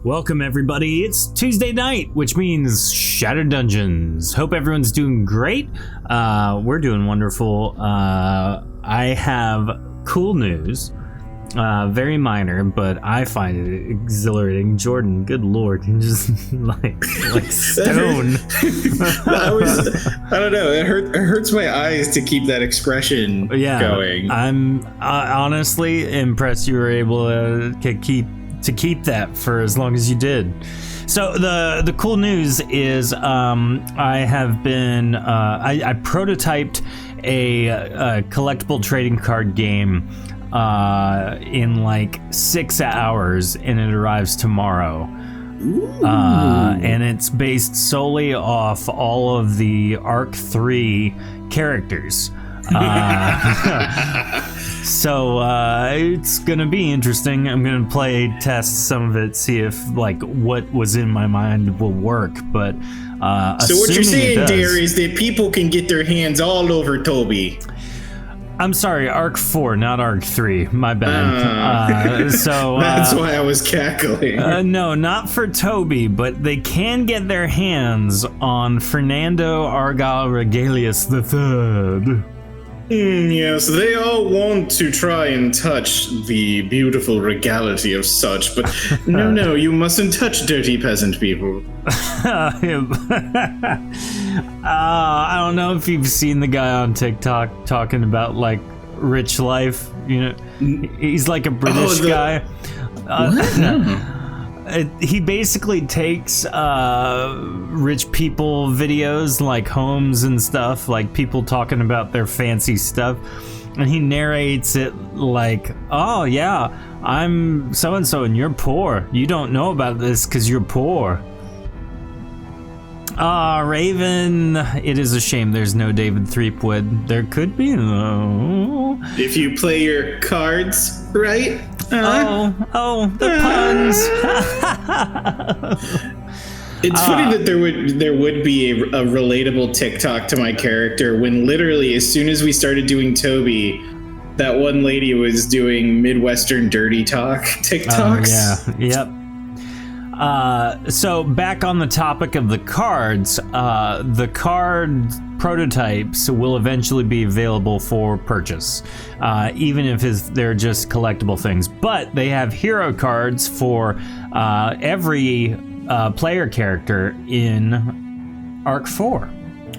Welcome everybody, it's Tuesday night, which means Shattered Dungeons. Hope everyone's doing great. We're doing wonderful. I have cool news. Very minor, but I find it exhilarating. Jordan, good lord, you're just like stone. I don't know, it hurts my eyes to keep that expression going. I'm honestly impressed you were able to keep that for as long as you did. So the cool news is I have been I prototyped a collectible trading card game in like 6 hours, and it arrives tomorrow. And it's based solely off all of the Arc 3 characters. So it's gonna be interesting. I'm gonna test some of it, see if like what was in my mind will work. But so what you're saying, Dare, is that people can get their hands all over Toby. I'm sorry, Arc 4, not Arc 3. My bad. So that's why I was cackling. No, not for Toby, but they can get their hands on Fernando Argyle Regalius III. Yes, they all want to try and touch the beautiful regality of such, but no, you mustn't touch dirty peasant people. I don't know if you've seen the guy on TikTok talking about like rich life. You know, he's like a British guy. What? He basically takes rich people videos, like homes and stuff, like people talking about their fancy stuff, and he narrates it like, oh yeah, I'm so-and-so and you're poor. You don't know about this because you're poor. Raven, it is a shame there's no David Threepwood. There could be, though. If you play your cards right. Oh, the puns. It's funny that there would be a relatable TikTok to my character when literally as soon as we started doing Toby, that one lady was doing Midwestern dirty talk TikToks. Yep. So back on the topic of the cards, the card prototypes will eventually be available for purchase, even if they're just collectible things. But they have hero cards for every player character in Arc 4.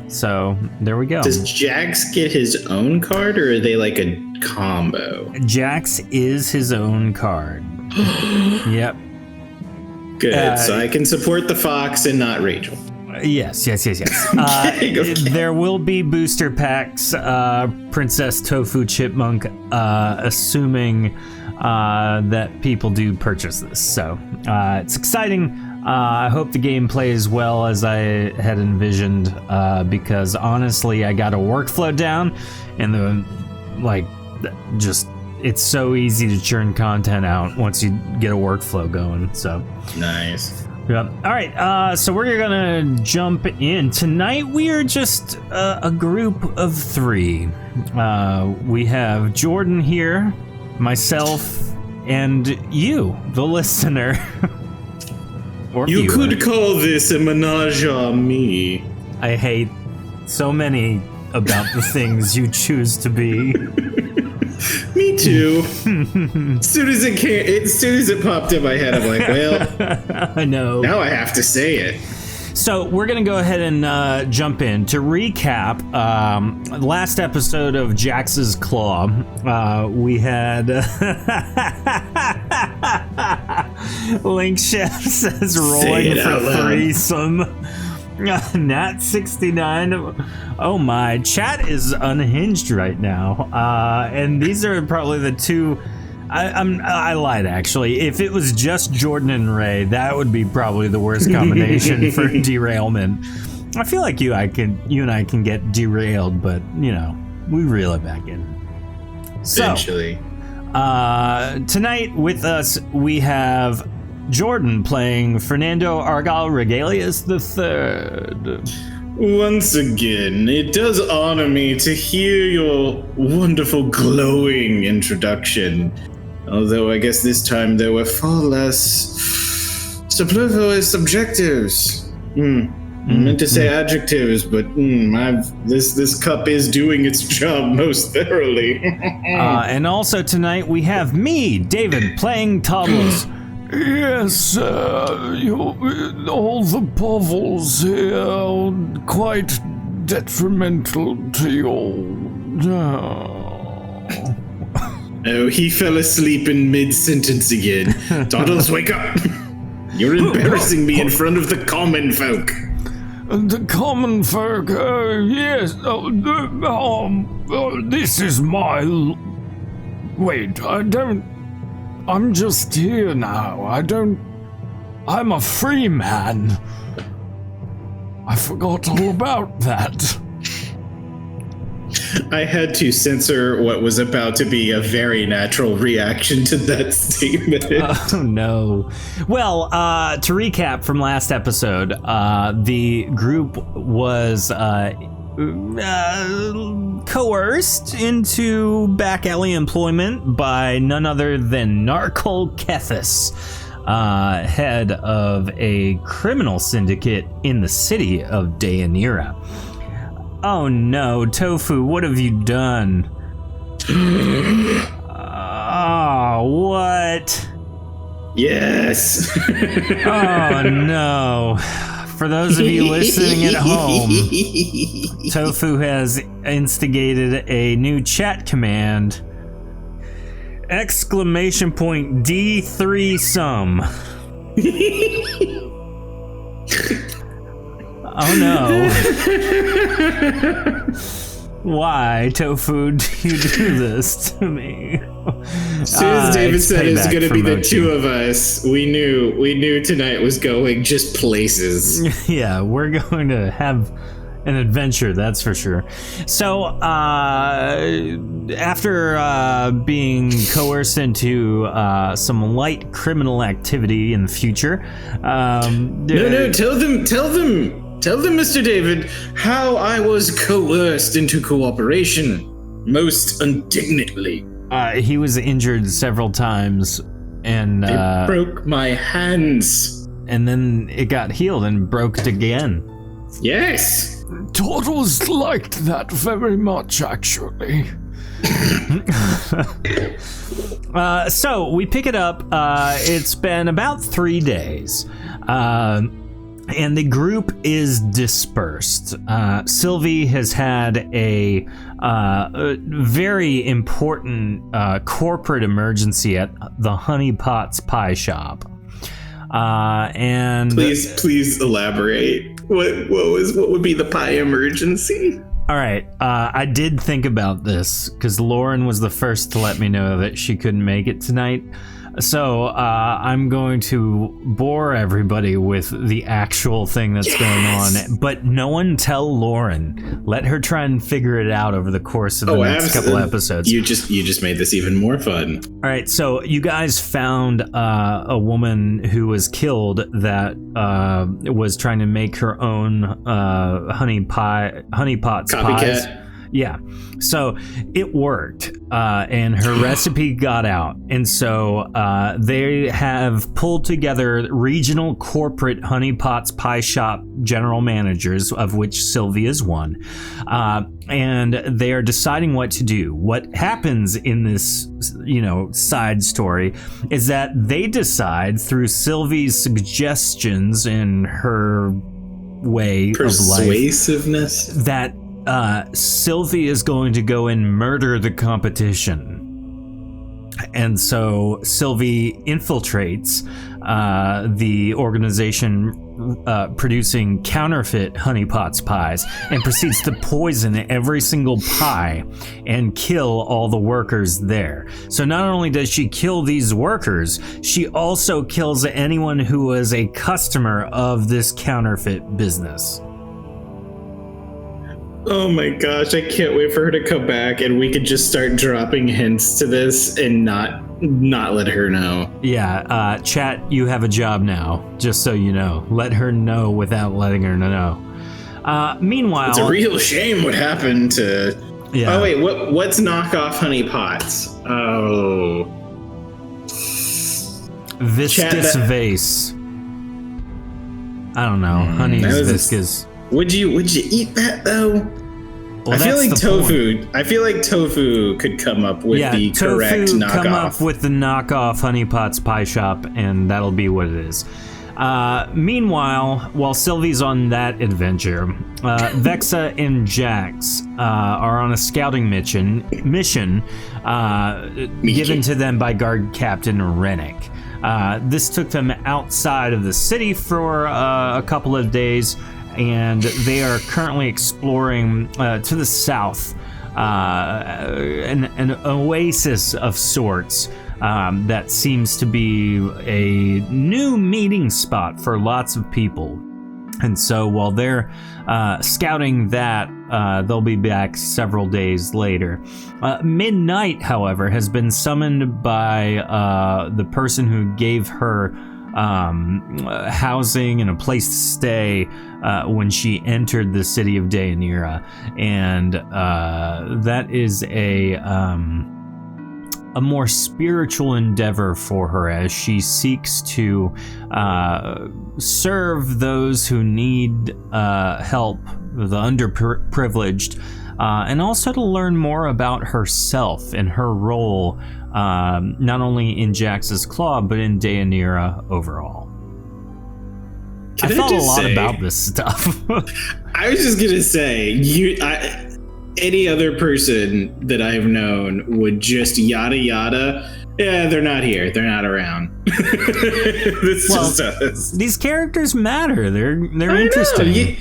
So there we go. Does Jax get his own card, or are they like a combo? Jax is his own card. Yep. Good, so I can support the fox and not Rachel. Yes. Okay. There will be booster packs, Princess Tofu Chipmunk, assuming that people do purchase this. So it's exciting. I hope the game plays well as I had envisioned, because honestly, I got a workflow down, and it's so easy to churn content out once you get a workflow going. So nice. Yeah. All right. So we're gonna jump in tonight. We are just a group of 3. We have Jordan here, myself, and you, the listener. Or you viewer. Could call this a menage a me. I hate so many about the things you choose to be. Me too. As soon as it popped in my head, I'm like, well, I know. Now I have to say it. So we're gonna go ahead and jump in to recap. Last episode of Jax's Claw, we had Link Chef says rolling for threesome. Nat 69. Oh my, chat is unhinged right now, and these are probably the two. I lied, actually. If it was just Jordan and Ray, that would be probably the worst combination for derailment. I feel like you and I can get derailed, but you know, we reel it back in. Eventually. So, tonight with us we have Jordan playing Fernando Argyle Regalius III. Once again, it does honor me to hear your wonderful glowing introduction. Although I guess this time there were far less Superfluous adjectives. I meant to say adjectives, but this cup is doing its job most thoroughly. And also tonight we have me, David, playing Toddles. Yes, all the bubbles here are quite detrimental to your... Oh, he fell asleep in mid-sentence again. Toddles, wake up! You're embarrassing me in front of the common folk. The common folk, yes, this is my... Wait, I'm just here now, I'm a free man. I forgot all about that. I had to censor what was about to be a very natural reaction to that statement. Oh no. Well, to recap from last episode, the group was coerced into back alley employment by none other than Narkol Kethis, head of a criminal syndicate in the city of Deanira. Oh no, Tofu, what have you done? Oh, what? Yes. Oh no. For those of you listening at home, Tofu has instigated a new chat command. ! D3 sum. Oh no. Why, Tofu, do you do this to me? As soon as David said it's going to be the two of us, we knew tonight was going just places. Yeah, we're going to have an adventure, that's for sure. So, after being coerced into some light criminal activity in the future, no, tell them, Mr. David, how I was coerced into cooperation, most indignantly. He was injured several times, and it broke my hands. And then it got healed and broke again. Yes. Toddles liked that very much, actually. So we pick it up. It's been about 3 days. And the group is dispersed. Sylvie has had a very important corporate emergency at the Honey Pot's Pie Shop. And please elaborate. What would be the pie emergency? All right, I did think about this because Lauren was the first to let me know that she couldn't make it tonight. So I'm going to bore everybody with the actual thing that's going on, but no one tell Lauren. Let her try and figure it out over the course of the next couple episodes. You just made this even more fun. All right, so you guys found a woman who was killed that was trying to make her own honey pot's pies. Yeah, so it worked, and her recipe got out, and so they have pulled together regional corporate Honey Pot's Pie Shop general managers, of which Sylvia is one, and they are deciding what to do. What happens in this, side story is that they decide through Sylvie's suggestions and her way persuasiveness of life that Sylvie is going to go and murder the competition. And so Sylvie infiltrates the organization producing counterfeit Honey Pot's pies and proceeds to poison every single pie and kill all the workers there. So not only does she kill these workers, she also kills anyone who was a customer of this counterfeit business. Oh my gosh, I can't wait for her to come back and we could just start dropping hints to this and not let her know. Yeah, chat, you have a job now, just so you know. Let her know without letting her know. Meanwhile... It's a real shame what happened to... Yeah. Oh wait, what's knockoff Honey Pots? Oh... Viscous Vase. I don't know. Honey hibiscus. Would you eat that though? Well, I feel like tofu. I feel like tofu could come up with the correct knockoff. Come up with the knockoff Honey Pot's Pie Shop, and that'll be what it is. Meanwhile, while Sylvie's on that adventure, Vexa and Jax are on a scouting mission given to them by Guard Captain Rennick. This took them outside of the city for a couple of days, and they are currently exploring to the south an oasis of sorts. That seems to be a new meeting spot for lots of people. And so while they're scouting that, they'll be back several days later. Midnight, however, has been summoned by the person who gave her housing and a place to stay when she entered the city of Deyanira. And that is a more spiritual endeavor for her as she seeks to serve those who need help, the underprivileged, and also to learn more about herself and her role, not only in Jax's Claw, but in Deyanira overall. I thought a lot about this stuff. I was just gonna say, any other person that I've known would just yada yada. Yeah, they're not here. They're not around. This just us. These characters matter. They're interesting.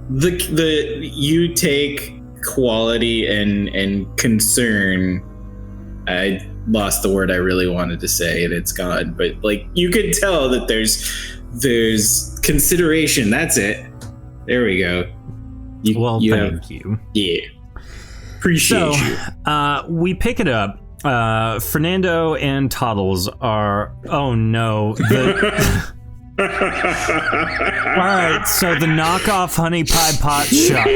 You take quality and concern. I lost the word I really wanted to say, and it's gone. But like, you could tell that there's consideration. That's it. There we go. Thank you. Yeah. Appreciate you. We pick it up. Fernando and Toddles are... Oh, no. All right, so the knockoff Honey Pie Pot Shop...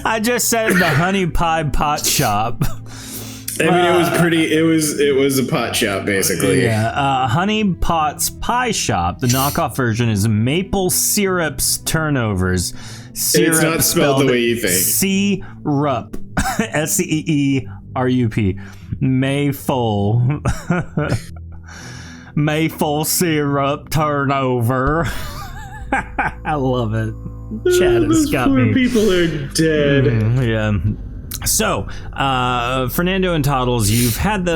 I just said the Honey Pie Pot Shop. I mean, it was a pot shop, basically. Yeah, Honey Pot's Pie Shop. The knockoff version is Maple Syrup's Turnovers. Syrup, it's not spelled the way you think. Syrup. Seerup. Maple Syrup Turnover. I love it. Chad has got me. Poor people are dead. Yeah. So, Fernando and Toddles, you've had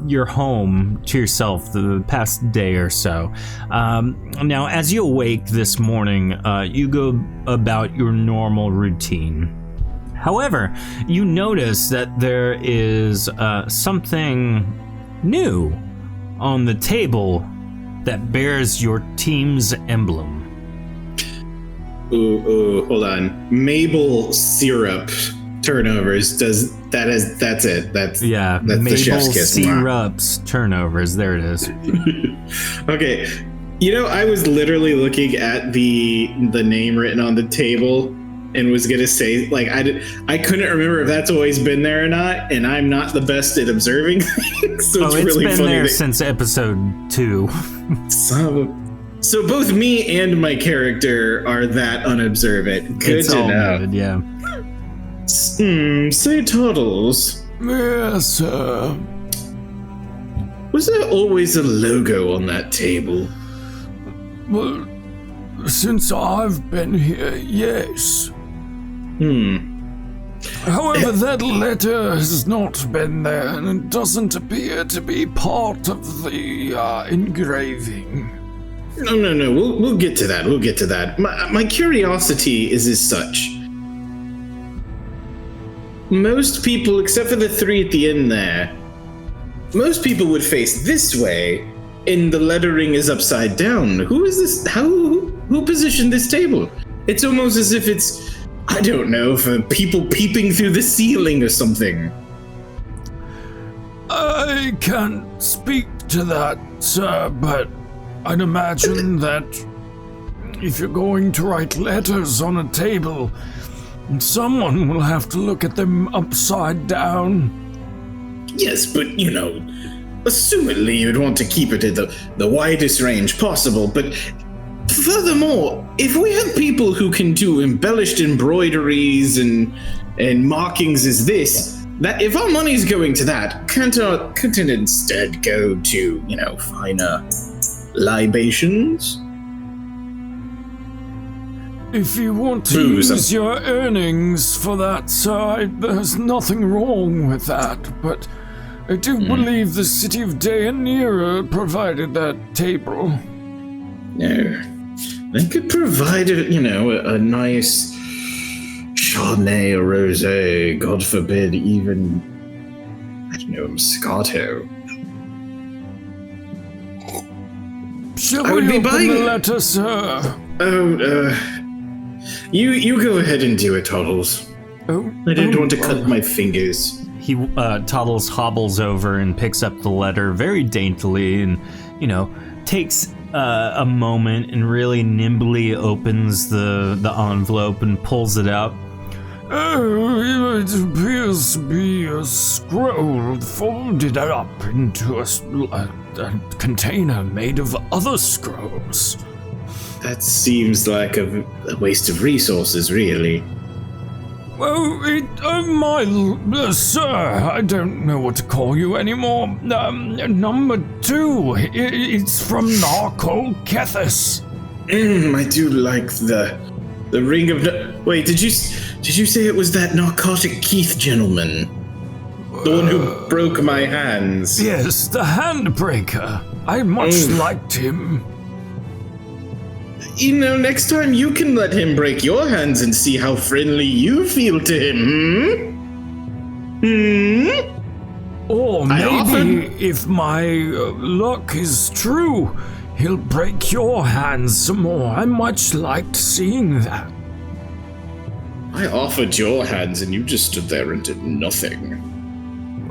your home to yourself the past day or so. Now, as you awake this morning, you go about your normal routine. However, you notice that there is something new on the table that bears your team's emblem. Ooh, hold on. Maple Syrup Turnovers. That's it. That's Maple the chef's kiss. Syrup's Turnovers. There it is. Okay. I was literally looking at the name written on the table and was gonna say, like, I couldn't remember if that's always been there or not, and I'm not the best at observing things. So it's really been funny there since episode 2. So both me and my character are that unobservant. Good to know. Good, yeah. Say, Toddles. Yes, sir. Was there always a logo on that table? Well, since I've been here, yes. However, that letter has not been there, and it doesn't appear to be part of the engraving. No. We'll get to that. My curiosity is as such. Most people, except for the 3 at the end there, most people would face this way, and the lettering is upside down. Who is this? Who positioned this table? It's almost as if it's, I don't know, for people peeping through the ceiling or something. I can't speak to that, sir, but I'd imagine that if you're going to write letters on a table, someone will have to look at them upside down. Yes, but assumedly you'd want to keep it at the widest range possible, but furthermore, if we have people who can do embellished embroideries and markings as this, that if our money's going to that, can't it instead go to, finer libations? If you want to use your earnings for that, sir, there's nothing wrong with that, but I do believe the city of Deianira provided that table. No. They could provide, a nice Chardonnay or Rosé, God forbid, even, Moscato. Shall we open the letter, sir? You go ahead and do it, Toddles. I didn't want to cut my fingers. Toddles hobbles over and picks up the letter very daintily and, takes a moment and really nimbly opens the envelope and pulls it out. Oh, it appears to be a scroll folded up into a container made of other scrolls. That seems like a waste of resources, really. Well, sir, I don't know what to call you anymore. Number 2, it's from Narco Kethis. I do like the ring of... Wait, did you say it was that narcotic Keith gentleman? The one who broke my hands? Yes, the handbreaker. I much liked him. Next time you can let him break your hands and see how friendly you feel to him, Or maybe, if my luck is true, he'll break your hands some more. I much liked seeing that. I offered your hands and you just stood there and did nothing.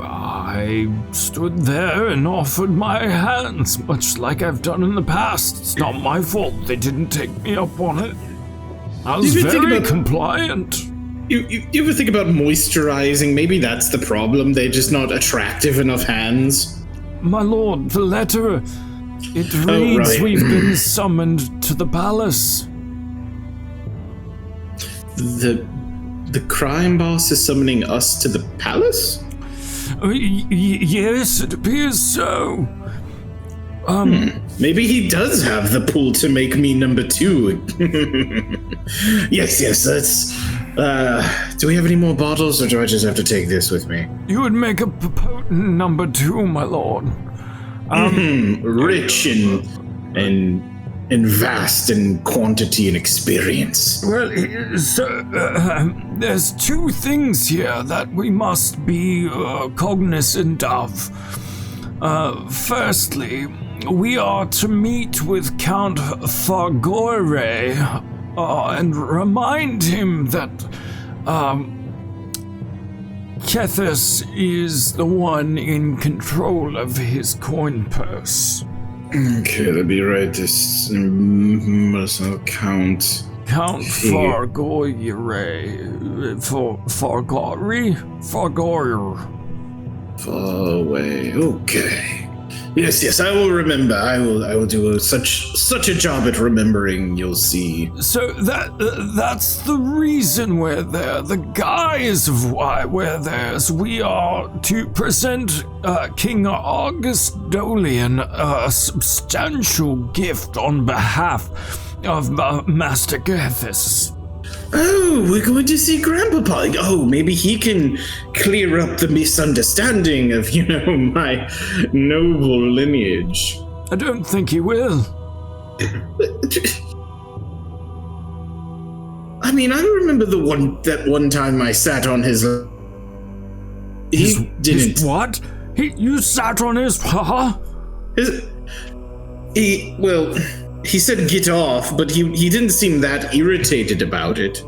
I stood there and offered my hands, much like I've done in the past. It's not my fault they didn't take me up on it. I was very compliant. You ever think about moisturizing? Maybe that's the problem. They're just not attractive enough hands. My lord, the letter, it reads we've been summoned to the palace. The crime boss is summoning us to the palace? Yes, it appears so. Maybe he does have the pull to make me number 2. Yes, let's... do we have any more bottles, or do I just have to take this with me? You would make a potent number 2, my lord. Rich and vast in quantity and experience. Well, there's 2 things here that we must be cognizant of. Firstly, we are to meet with Count Fargoire and remind him that Kethis is the one in control of his coin purse. Okay, let me write this. Count Fargoire. Fargoire. Far away. Okay. Yes, I will remember. I will do such a job at remembering, you'll see. So that's the reason we're there. The guise of why we're there is we are to present King August Dolian a substantial gift on behalf of Master Kethis. Oh, we're going to see Grandpapa. Oh, maybe he can clear up the misunderstanding of, my noble lineage. I don't think he will. I mean, I remember that one time I sat on his... He didn't... His what? You sat on his... Huh? He said get off, but he didn't seem that irritated about it.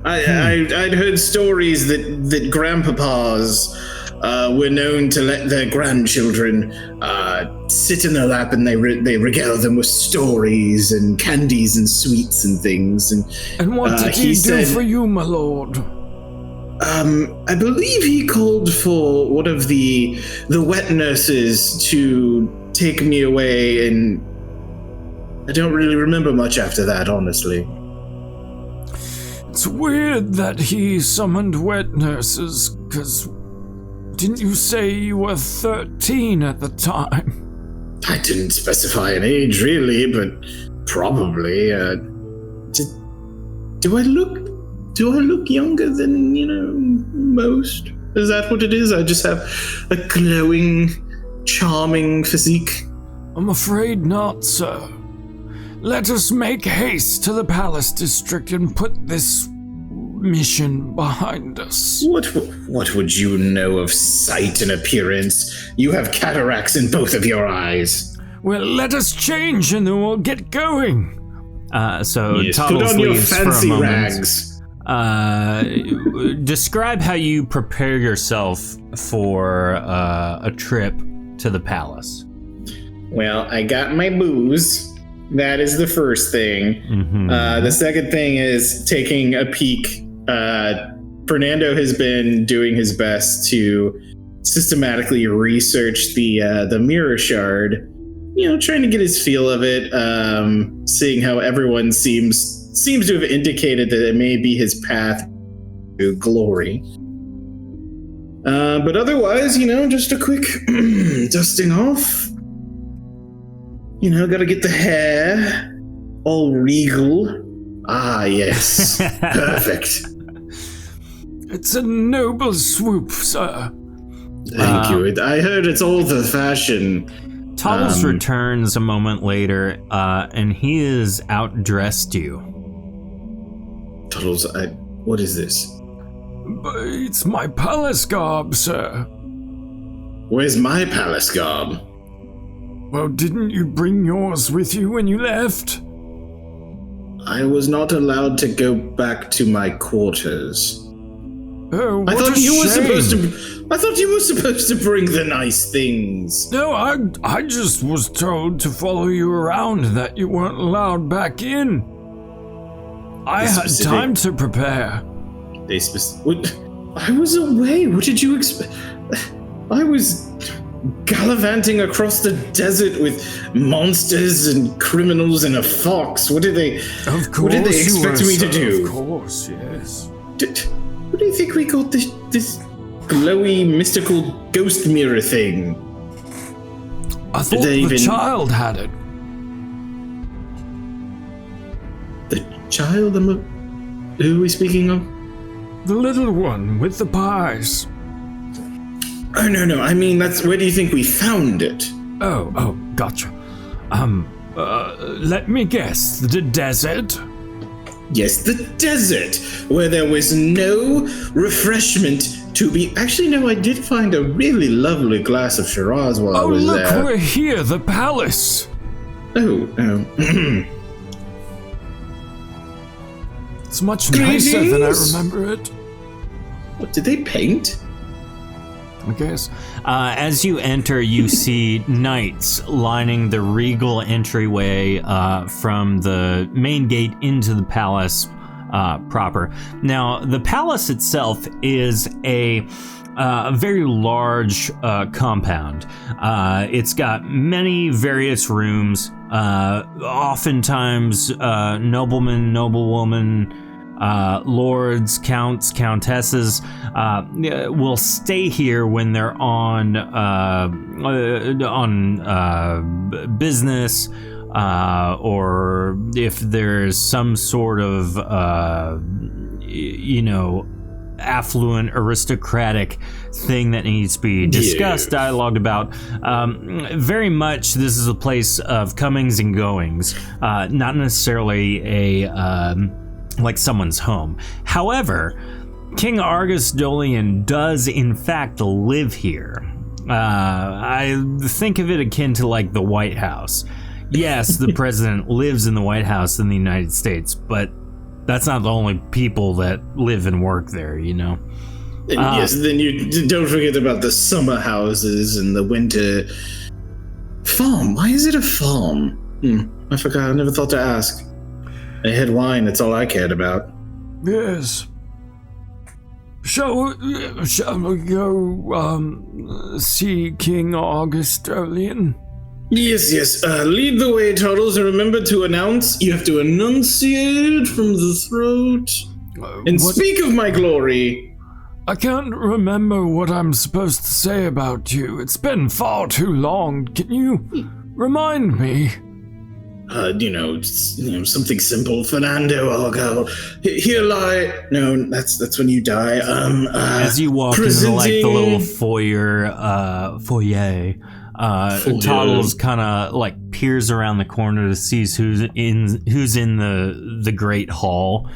I'd heard stories that grandpapas were known to let their grandchildren sit in their lap and they regale them with stories and candies and sweets and things. And what did he do for you, my lord? I believe he called for one of the wet nurses to take me away, and I don't really remember much after that, honestly. It's weird that he summoned wet nurses, because didn't you say you were 13 at the time? I didn't specify an age, really, but probably. Do I look younger than, most? Is that what it is? I just have a glowing, charming physique? I'm afraid not, sir. Let us make haste to the Palace District and put this mission behind us. What would you know of sight and appearance? You have cataracts in both of your eyes. Well, let us change and then we'll get going. So yes, Toddles put on your leaves fancy for a rags. moment. Describe how you prepare yourself for a trip to the palace. Well, I got my booze. That is the first thing. Mm-hmm. The second thing is taking a peek. Fernando has been doing his best to systematically research the mirror shard. Trying to get his feel of it. Seeing how everyone seems to have indicated that it may be his path to glory. But otherwise, just a quick dusting off. Gotta get the hair all regal. Ah, yes. Perfect. It's a noble swoop, sir. Thank you. I heard it's all the fashion. Toddles returns a moment later, and he has outdressed you. Toddles, what is this? It's my palace garb, sir. Where's my palace garb? Well, didn't you bring yours with you when you left? I was not allowed to go back to my quarters. Oh, what I thought a you shame. were supposed to bring the nice things. No, I just was told to follow you around, that you weren't allowed back in. I had time to prepare. I was away. What did you expect? I was gallivanting across the desert with monsters and criminals and a fox. What did they expect me to do? Of course, yes. What do you think we called this glowy, mystical ghost mirror thing? I thought the child had it. The child? Who are we speaking of? The little one with the pies. Oh, no. I mean, where do you think we found it? Oh, gotcha. Let me guess. The desert? Yes, the desert, where there was no refreshment to be... Actually, no, I did find a really lovely glass of Shiraz while I was there. Oh, look, we're here, the palace. Oh. It's much nicer than I remember it. What, did they paint? I guess. As you enter, you see knights lining the regal entryway from the main gate into the palace proper. Now, the palace itself is a very large compound. It's got many various rooms. Oftentimes, noblemen, noblewomen, lords, counts, countesses will stay here when they're on business, or if there's some sort of affluent aristocratic thing that needs to be discussed, dialogued about. Very much this is a place of comings and goings, not necessarily a like someone's home. However, King Argus Dolian does in fact live here. I think of it akin to like the White House. Yes, the president lives in the White House in the United States, but that's not the only people that live and work there, And yes, then you don't forget about the summer houses and the winter farm. Why is it a farm? I forgot. I never thought to ask. I had wine. That's all I cared about. Yes. Shall we go see King Augustolian? Yes. Lead the way, Toddles, and remember to announce. You have to enunciate from the throat. And speak of my glory. I can't remember what I'm supposed to say about you. It's been far too long. Can you remind me? Something simple. Fernando, Argyle. Here lie. No, that's when you die. As you walk into the little foyer, Toddles kind of peers around the corner to see who's in the great hall.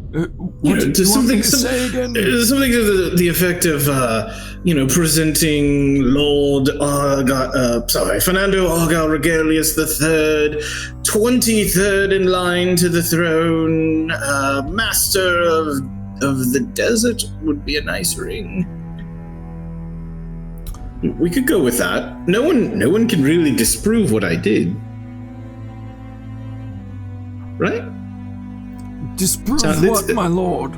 Something to the effect of, presenting Lord Fernando Argyle Regalius III, 23rd in line to the throne, Master of the Desert would be a nice ring. We could go with that. No one can really disprove what I did. Right? Disprove what, my lord?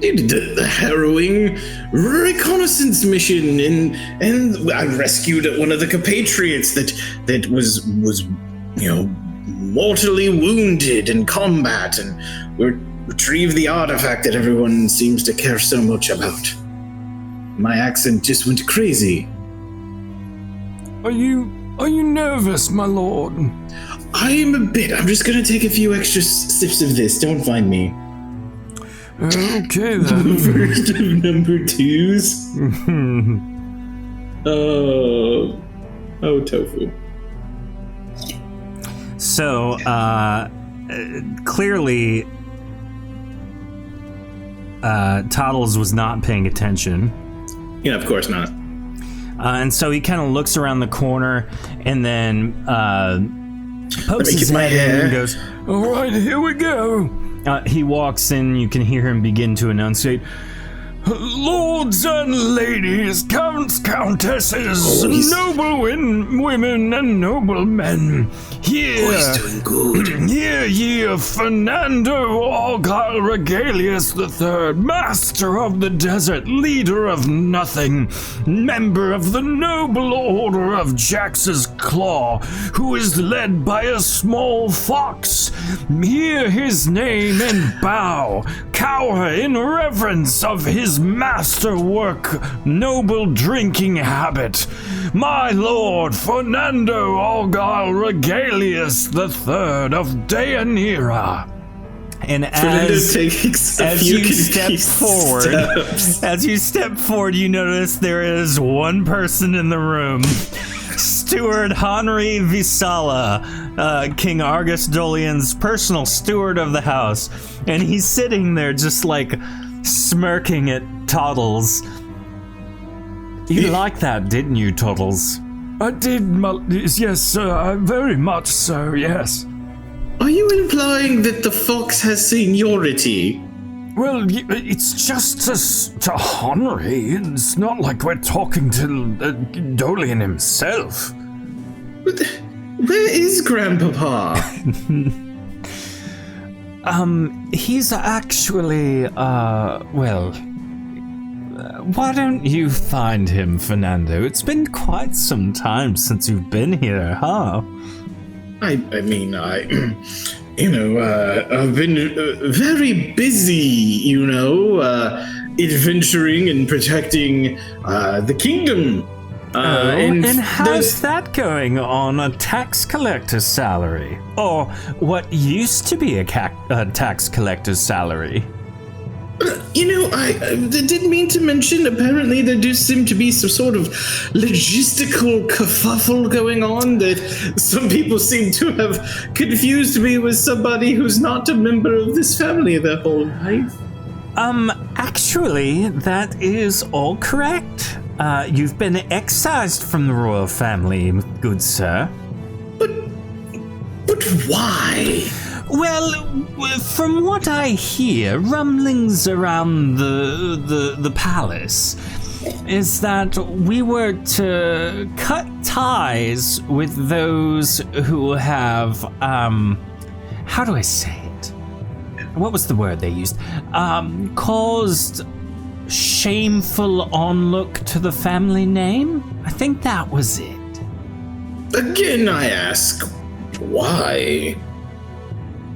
The harrowing reconnaissance mission, and I rescued one of the compatriots that was mortally wounded in combat, and retrieved the artifact that everyone seems to care so much about. My accent just went crazy. Are you nervous, my lord? I am a bit. I'm just gonna take a few extra sips of this. Don't find me. Okay then. First of number twos. Oh, tofu. So, clearly, Toddles was not paying attention. Yeah, of course not. And so he kind of looks around the corner and then pokes his head in and goes, "All right, here we go." He walks in, you can hear him begin to enunciate, "Lords and ladies, counts, countesses, noble women and noble men, hear, doing good. Hear ye of Fernando Argyle Regalius III, Master of the Desert, Leader of Nothing, Member of the Noble Order of Jax's Claw, who is led by a small fox. Hear his name and bow, cower in reverence of his masterwork, noble drinking habit, my lord Fernando Argyle Regalius III of Deanira." And as you step forward, you notice there is one person in the room. Steward Henry Visala, King Augustolian's personal steward of the house. And he's sitting there just smirking at Toddles. You like that, didn't you, Toddles? I did, yes, sir, very much so, yes. Are you implying that the fox has seniority? Well, it's just to Henry. It's not like we're talking to Dolian himself. But where is Grandpapa? He's actually, why don't you find him, Fernando? It's been quite some time since you've been here, huh? I've been very busy, adventuring and protecting the kingdom. And how's that going on a tax collector's salary? Or what used to be a tax collector's salary? I didn't mean to mention, apparently there do seem to be some sort of logistical kerfuffle going on that some people seem to have confused me with somebody who's not a member of this family their whole life. Actually, that is all correct. You've been excised from the royal family, good sir. But why? Well, from what I hear, rumblings around the palace is that we were to cut ties with those who have, how do I say it? what was the word they used? Caused shameful onlook to the family name? I think that was it. Again, I ask, why?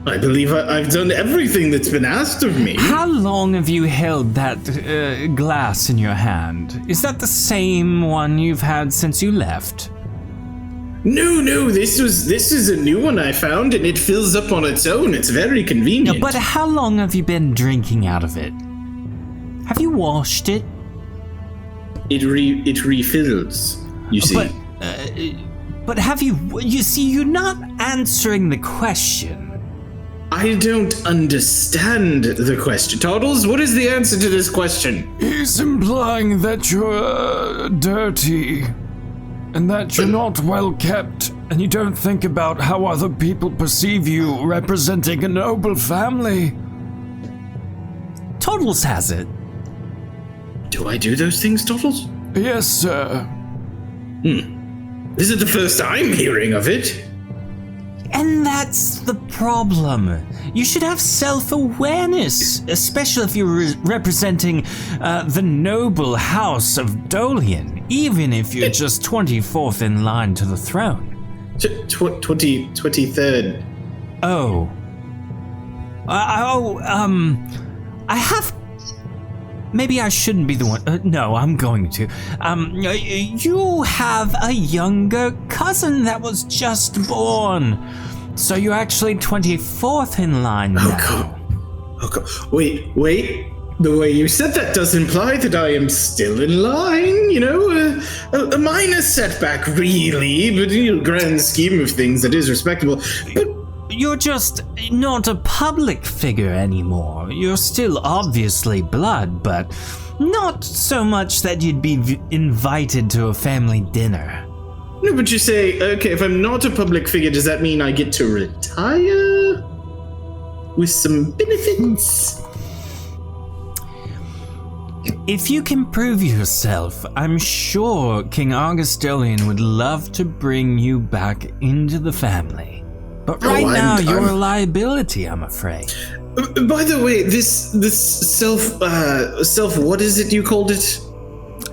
I believe I've done everything that's been asked of me. How long have you held that glass in your hand? Is that the same one you've had since you left? No, this is a new one I found, and it fills up on its own. It's very convenient. But how long have you been drinking out of it? Have you washed it? It refills, you see. But have you see, you're not answering the question. I don't understand the question. Toddles, what is the answer to this question? He's implying that you're dirty, and that you're not well kept, and you don't think about how other people perceive you representing a noble family. Toddles has it. Do I do those things, Toddles? Yes, sir. This is the first I'm hearing of it. And that's the problem. You should have self-awareness, especially if you're representing the noble house of Dolian, even if you're just 24th in line to the throne. 23rd. Oh. I have... Maybe I shouldn't be the one. No, I'm going to. You have a younger cousin that was just born. So you're actually 24th in line now. Okay. Wait. The way you said that does imply that I am still in line, you know? A minor setback, really, but in the grand scheme of things, that is respectable. But you're just not a public figure anymore. You're still obviously blood, but not so much that you'd be invited to a family dinner. No, but you say, okay, if I'm not a public figure, does that mean I get to retire? With some benefits? If you can prove yourself, I'm sure King Augustolian would love to bring you back into the family. But right now, you're a liability, I'm afraid. By the way, this self, what is it you called it?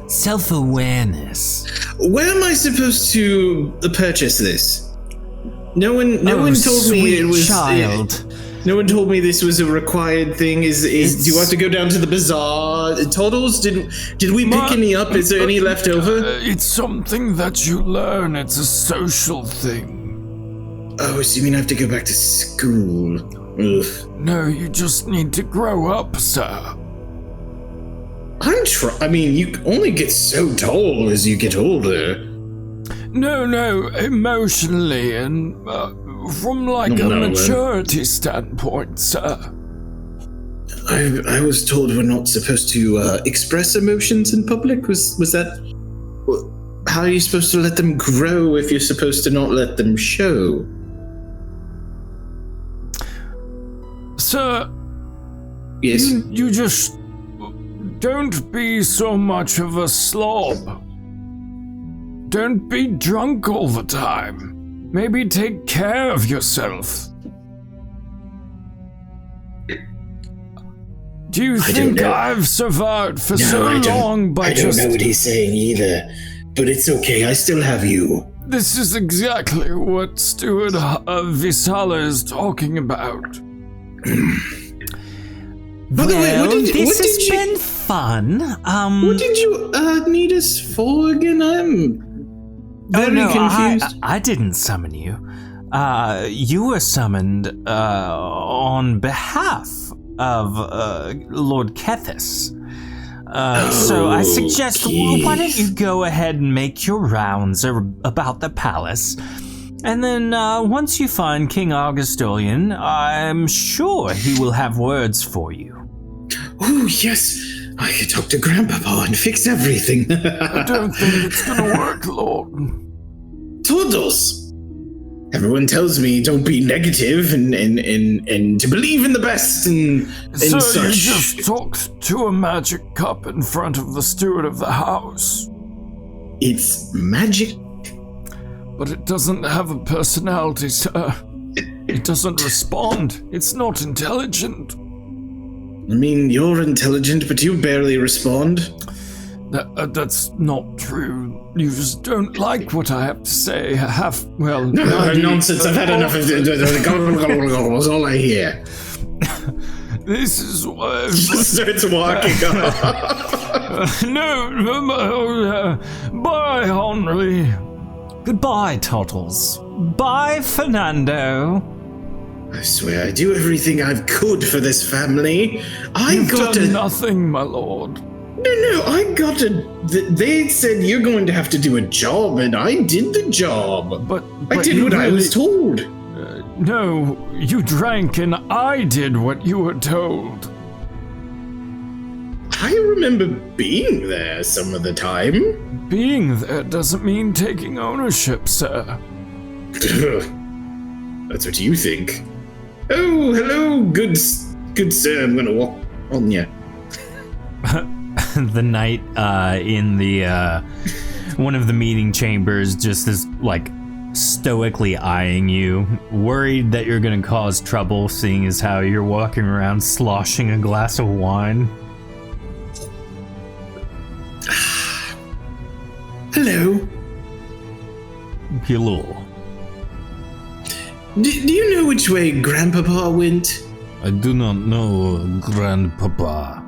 Self-awareness. Where am I supposed to purchase this? No one told me it was. Child. No one told me this was a required thing. Do you have to go down to the bazaar? Toddles, did we pick any up? Is there any left over? It's something that you learn. It's a social thing. Oh, so you mean I have to go back to school? Ugh. No, you just need to grow up, sir. I mean, you only get so tall as you get older. No, emotionally and from a maturity standpoint, sir. I was told we're not supposed to express emotions in public. Was that? How are you supposed to let them grow if you're supposed to not let them show? Sir, yes. You just don't be so much of a slob. Don't be drunk all the time. Maybe take care of yourself. Do you think I've survived for so long by just... I don't know what he's saying either, but it's okay, I still have you. This is exactly what Steward Visala is talking about. By the way, this has been fun. What did you need us for again? I'm very confused. I didn't summon you. You were summoned on behalf of Lord Kethis. So I suggest, why don't you go ahead and make your rounds about the palace, and then once you find King Augustolian, I'm sure he will have words for you. Oh, yes. I could talk to Grandpapa and fix everything. I don't think it's gonna work, Lord. Toddles! Everyone tells me don't be negative and to believe in the best and so such. You just talked to a magic cup in front of the steward of the house. It's magic. But it doesn't have a personality, sir. It doesn't respond. It's not intelligent. I mean, you're intelligent, but you barely respond. That's not true. You just don't like what I have to say. Nonsense. I've had enough of it. Was all I hear. This is why... Just starts walking off. Bye, Henry. Goodbye, Toddles. Bye, Fernando. I swear, I do everything I could for this family. You've done nothing, my lord. No, I got to... They said you're going to have to do a job, and I did the job. But I did what I was told. No, you drank, and I did what you were told. I remember being there some of the time. Being there doesn't mean taking ownership, sir. That's what you think. Oh, hello, good sir. I'm gonna walk on you. The knight in the one of the meeting chambers just is like stoically eyeing you, worried that you're gonna cause trouble, seeing as how you're walking around sloshing a glass of wine. Hello. Hello. Do you know which way Grandpapa went? I do not know, Grandpapa.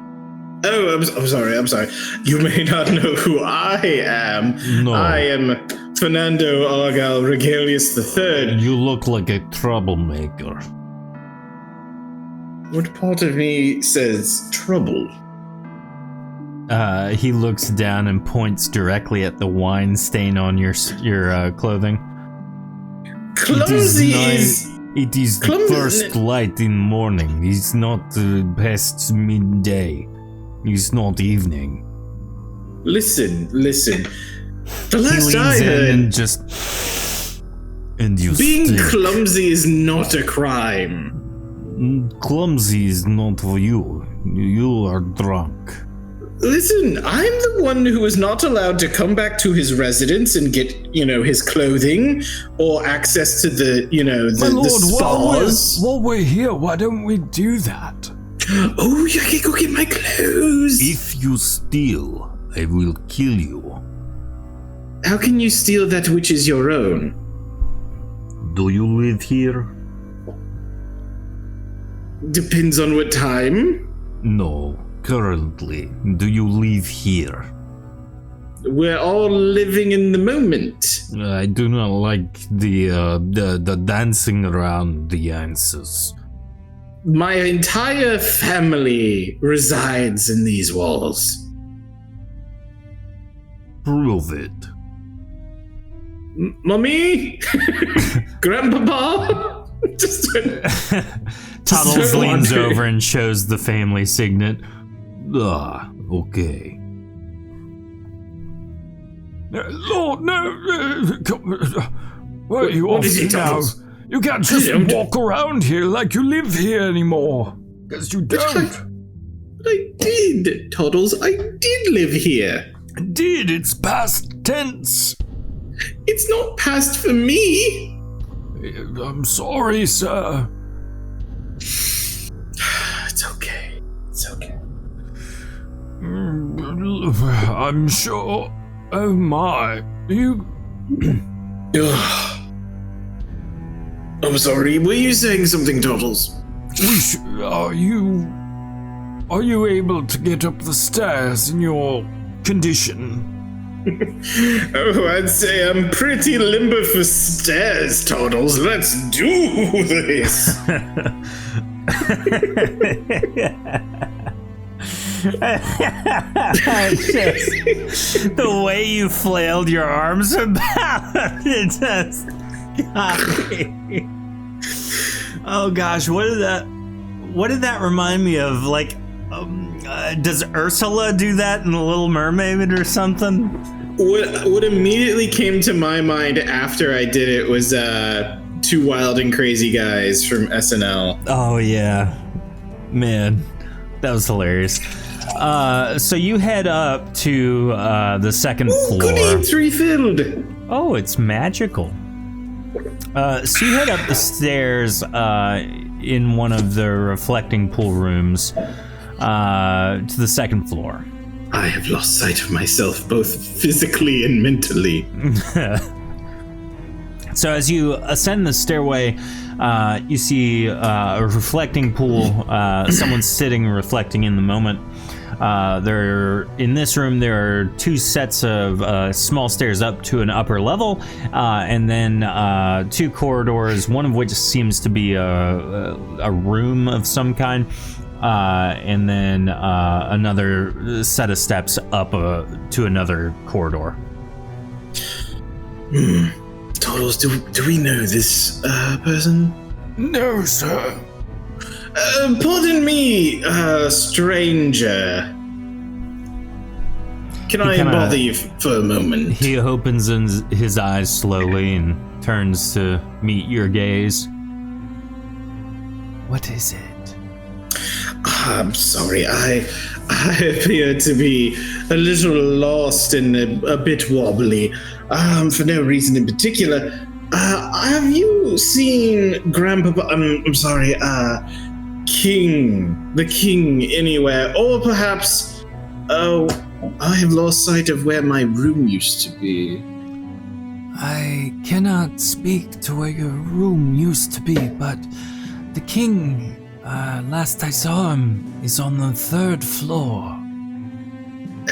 Oh, I'm sorry. You may not know who I am. No. I am Fernando Argyle Regalius III. You look like a troublemaker. What part of me says trouble? He looks down and points directly at the wine stain on your clothing. Clumsy is... It is the first light in morning. It's not past midday. It's not evening. Listen. The last I heard... And you being stink. clumsy is not a crime. Clumsy is not for you. You are drunk. Listen, I'm the one who was not allowed to come back to his residence and get, his clothing or access to the, My lord, the spas. while we're here, why don't we do that? Oh, I can go get my clothes. If you steal, I will kill you. How can you steal that which is your own? Do you live here? Depends on what time. No, currently. Do you live here? We're all living in the moment. I do not like the dancing around the answers. My entire family resides in these walls. Prove it. Mommy? Grandpapa? Toddles leans over and shows the family signet. Okay. Lord, no! What are you what is off it, now? Toddles? You can't just walk around here like you live here anymore. Because you don't. I did, Toddles. I did live here. Indeed, it's past tense. It's not past for me. I'm sorry, sir. It's okay. I'm sure. Oh my. You. I'm sorry. Were you saying something, Toddles? Are you able to get up the stairs in your condition? Oh, I'd say I'm pretty limber for stairs, Toddles. Let's do this. Just the way you flailed your arms about it just got me. Oh gosh, what did that remind me of? Like, does Ursula do that in The Little Mermaid or something? What immediately came to my mind after I did it was Two Wild and Crazy Guys from SNL. Oh yeah, man, that was hilarious. So you head up to the second floor. Goodie, it's refilled. Oh, it's magical. So you head up the stairs in one of the reflecting pool rooms to the second floor. I have lost sight of myself, both physically and mentally. So as you ascend the stairway, you see a reflecting pool. Someone's sitting reflecting in the moment. In this room, there are two sets of small stairs up to an upper level, and then two corridors, one of which seems to be a room of some kind, and then another set of steps up to another corridor. Toddles, do we know this person? No, sir. Pardon me, stranger. Can I bother you for a moment? He opens his eyes slowly and turns to meet your gaze. What is it? I'm sorry, I appear to be a little lost and a bit wobbly, for no reason in particular. Have you seen Grandpapa, I'm sorry, the King anywhere? Or perhaps, I have lost sight of where my room used to be. I cannot speak to where your room used to be, but the King, last I saw him, is on the 3rd floor.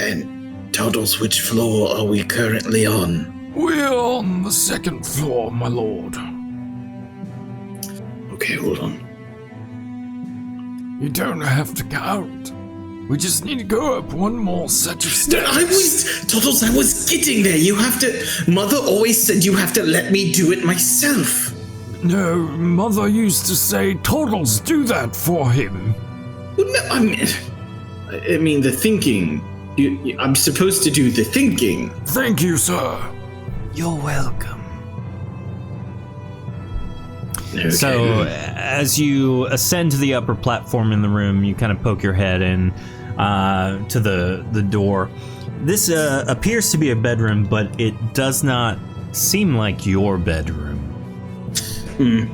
And Toddles, which floor are we currently on? We're on the 2nd floor, my lord. Okay, hold on. You don't have to count. We just need to go up one more set of stairs. Toddles, I was getting there. You have to. Mother always said you have to let me do it myself. No, Mother used to say, Toddles, do that for him. Well, no, I mean the thinking. I'm supposed to do the thinking. Thank you, sir. You're welcome. Okay. So, as you ascend to the upper platform in the room, you kind of poke your head in to the door. This appears to be a bedroom, but it does not seem like your bedroom.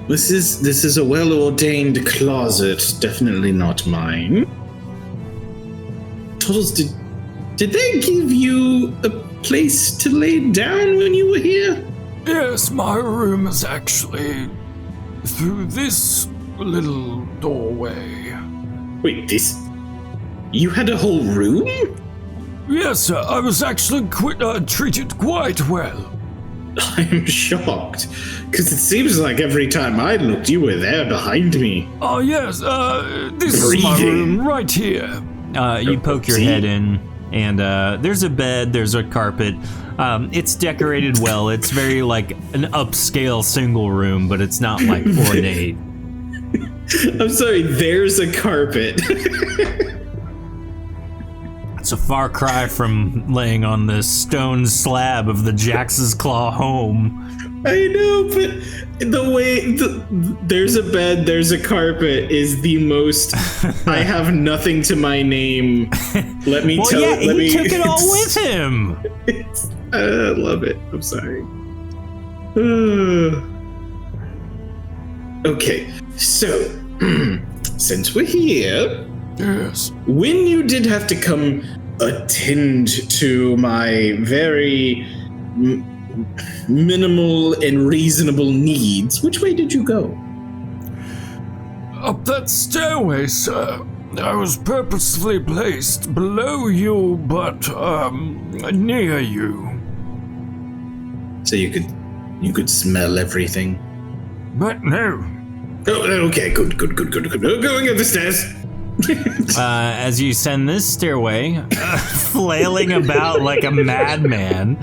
This is a well-ordained closet, definitely not mine. Toddles, did they give you a place to lay down when you were here? Yes, my room is actually through this little doorway. Wait, you had a whole room? Yes, sir. I was actually treated quite well. I am shocked, because it seems like every time I looked, you were there behind me. Oh, yes, this is my room right here. You poke your head in, and there's a bed, there's a carpet. It's decorated well. It's very like an upscale single room, but it's not like ornate. I'm sorry, there's a carpet. It's a far cry from laying on the stone slab of the Jax's Claw home. I know, but the way there's a bed, there's a carpet is the most. I have nothing to my name. Let me well, tell. Yeah, let he me, took it all with him. I love it. I'm sorry. Okay, so since we're here. Yes. When you did have to come attend to my very minimal and reasonable needs, which way did you go? Up that stairway, sir. I was purposefully placed below you, but near you. So you could smell everything? But no. Oh, okay, good. Going up the stairs. As you ascend this stairway, flailing about like a madman.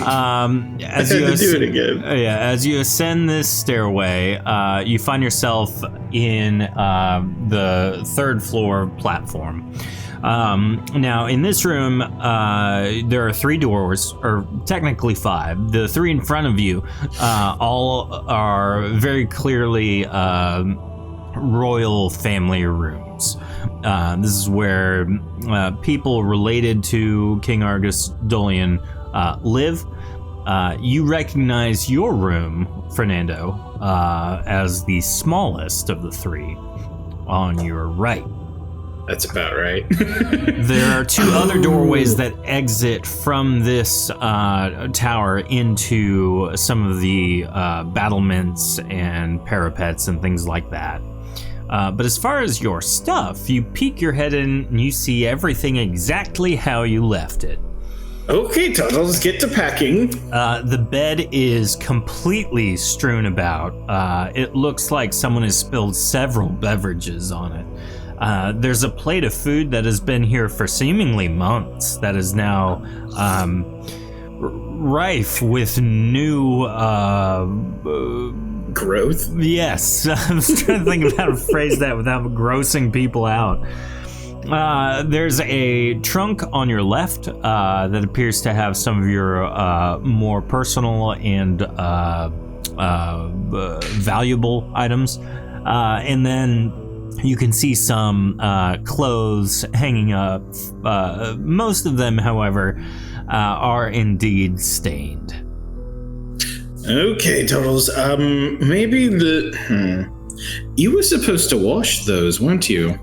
As you do it again. As you ascend this stairway, you find yourself in the 3rd floor platform. Now, in this room, there are 3 doors, or technically 5. The 3 in front of you all are very clearly royal family rooms. This is where people related to King Argus Dolian live. You recognize your room, Fernando, as the smallest of the three on your right. That's about right. There are two other doorways that exit from this tower into some of the battlements and parapets and things like that. But as far as your stuff, you peek your head in and you see everything exactly how you left it. Okay, Toddles, get to packing. The bed is completely strewn about. It looks like someone has spilled several beverages on it. There's a plate of food that has been here for seemingly months that is now rife with new growth. Yes, I was trying to think of how to phrase that without grossing people out. There's a trunk on your left that appears to have some of your more personal and valuable items, and then you can see some clothes hanging up. Most of them, however, are indeed stained. Okay, Toddles. Maybe you were supposed to wash those, weren't you?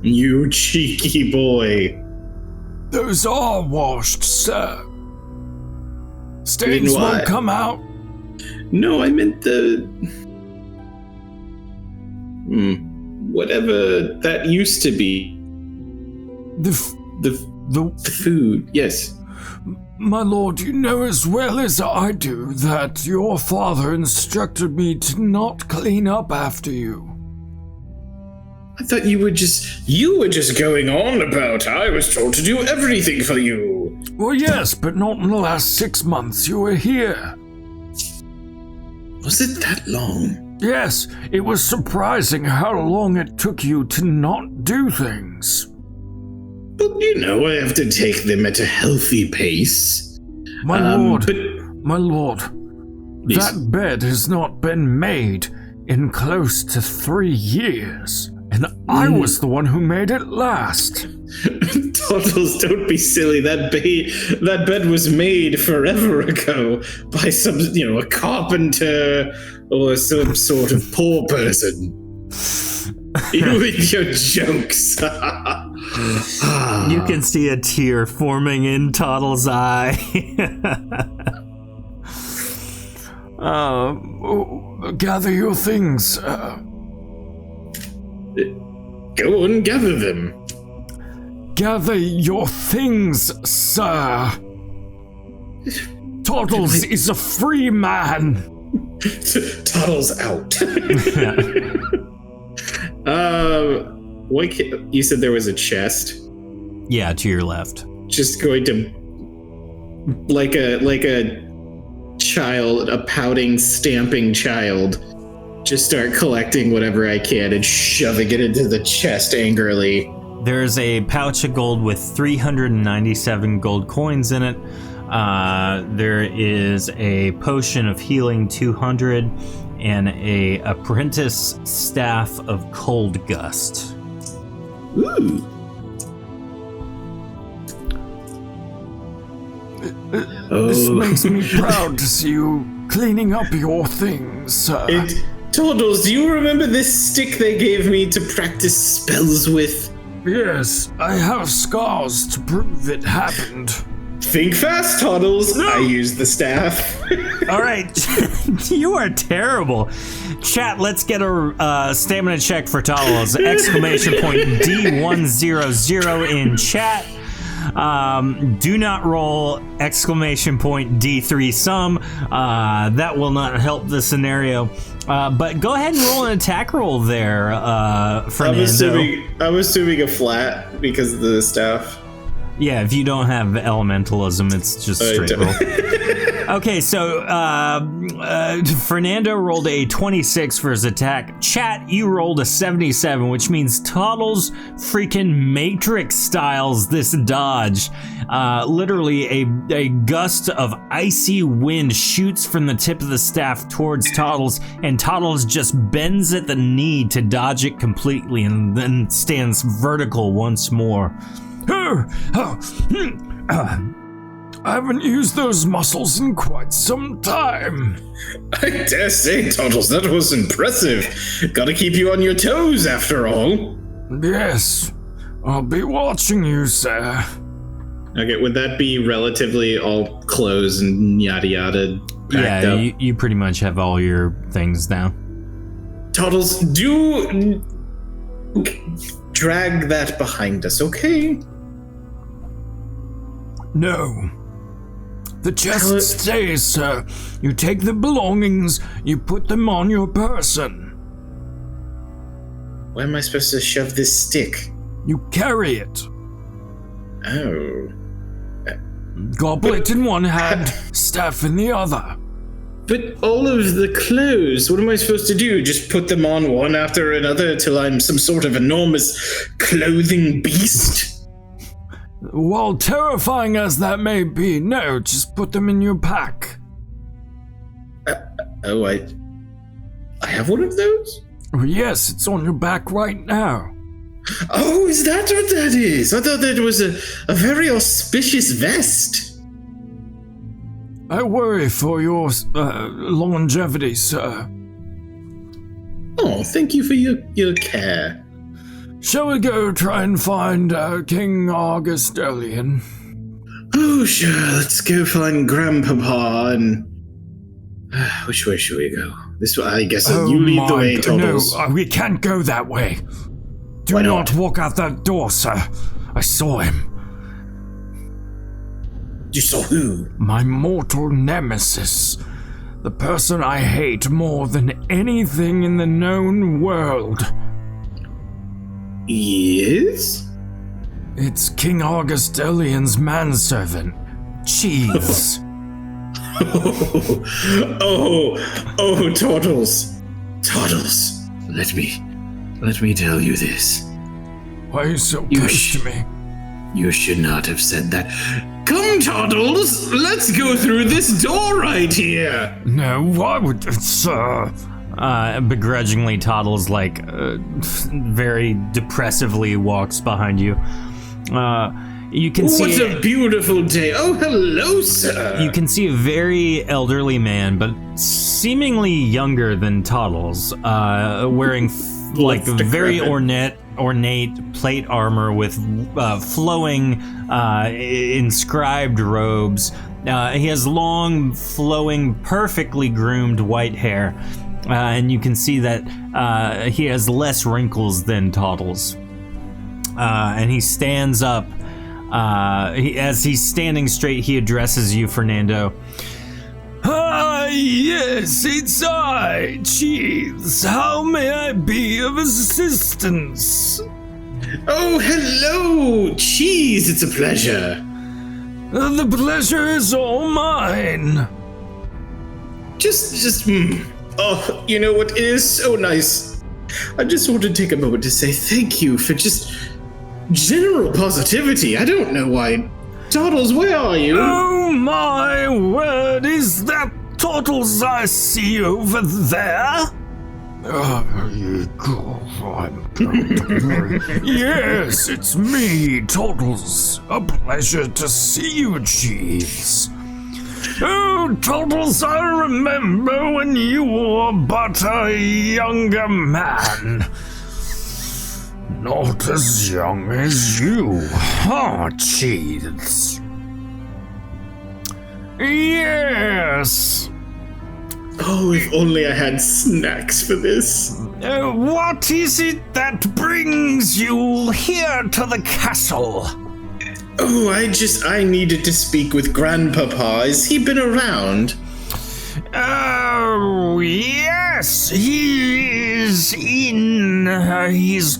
You cheeky boy. Those are washed, sir. Stains won't come out. No, I meant whatever that used to be. The food, yes. My lord, you know as well as I do that your father instructed me to not clean up after you. I thought you were just going on about I was told to do everything for you. Well, yes, but not in the last 6 months you were here. Was it that long? Yes, it was surprising how long it took you to not do things. But I have to take them at a healthy pace. My lord, yes. That bed has not been made in close to 3 years. And I was the one who made it last. Toddles, don't be silly. That bed was made forever ago by some, a carpenter or some sort of poor person. You with your jokes. You can see a tear forming in Toddles' eye. Gather your things. Go on, gather them. Gather your things, sir. Toddles is a free man. Toddles out. You said there was a chest? Yeah, to your left. Just going to, like a child, a pouting, stamping child, just start collecting whatever I can and shoving it into the chest angrily. There's a pouch of gold with 397 gold coins in it. There is a potion of healing 200 and a apprentice staff of cold gust. Ooh. This makes me proud to see you cleaning up your things. Toddles, do you remember this stick they gave me to practice spells with? Yes, I have scars to prove it happened. Think fast, Toddles. No. I used the staff. All right. You are terrible. Chat, let's get a stamina check for Toddles. Exclamation point D100 in chat. Do not roll exclamation point D3 sum. That will not help the scenario. But go ahead and roll an attack roll there, Fernando. I'm assuming a flat because of the staff. Yeah, if you don't have elementalism, it's just straight roll. Okay, so Fernando rolled a 26 for his attack. Chat, you rolled a 77, which means Toddles freaking Matrix styles this dodge. Literally, a gust of icy wind shoots from the tip of the staff towards Toddles, and Toddles just bends at the knee to dodge it completely and then stands vertical once more. I haven't used those muscles in quite some time. I dare say, Toddles, that was impressive. Gotta keep you on your toes, after all. Yes, I'll be watching you, sir. Okay, would that be relatively all clothes and yada yada packed up? You pretty much have all your things now. Toddles, do drag that behind us, okay? No. The chest stays, sir. You take the belongings, you put them on your person. Where am I supposed to shove this stick? You carry it. Oh. Goblet in one hand, staff in the other. But all of the clothes, what am I supposed to do? Just put them on one after another till I'm some sort of enormous clothing beast? While terrifying as that may be, no, just put them in your pack. I have one of those? Oh, yes, it's on your back right now. Oh, is that what that is? I thought that was a very auspicious vest. I worry for your longevity, sir. Oh, thank you for your care. Shall we go try and find King Augustelian? Oh, sure, let's go find Grandpapa and... which way should we go? This way, I guess you lead the way, Toddles. No, we can't go that way. Do Why not not? walk out that door, sir. I saw him. You saw who? My mortal nemesis. The person I hate more than anything in the known world. Yes? It's King Augustelian's manservant, Cheese. Oh, Toddles. Toddles, let me tell you this. Why are you so close to me? You should not have said that. Come, Toddles, let's go through this door right here. No, why would... Sir... Begrudgingly, Toddles, very depressively walks behind you. You can see... What a beautiful day. Oh, hello, sir. You can see a very elderly man, but seemingly younger than Toddles, wearing very ornate plate armor with flowing inscribed robes. He has long, flowing, perfectly groomed white hair, and you can see that he has less wrinkles than Toddles. And he stands up. As he's standing straight, he addresses you, Fernando. Ah, yes, it's I, Cheese. How may I be of assistance? Oh, hello, Cheese. It's a pleasure. The pleasure is all mine. Oh, you know what? It is so nice. I just want to take a moment to say thank you for just general positivity. I don't know why. Toddles, where are you? Oh my word, is that Toddles I see over there? Yes, it's me, Toddles. A pleasure to see you, Cheese. Oh, Toddles, I remember when you were but a younger man. Not as young as you, huh, Cheese? Yes. Oh, if only I had snacks for this. What is it that brings you here to the castle? Oh, I needed to speak with Grandpapa. Has he been around? Oh, yes, he is in his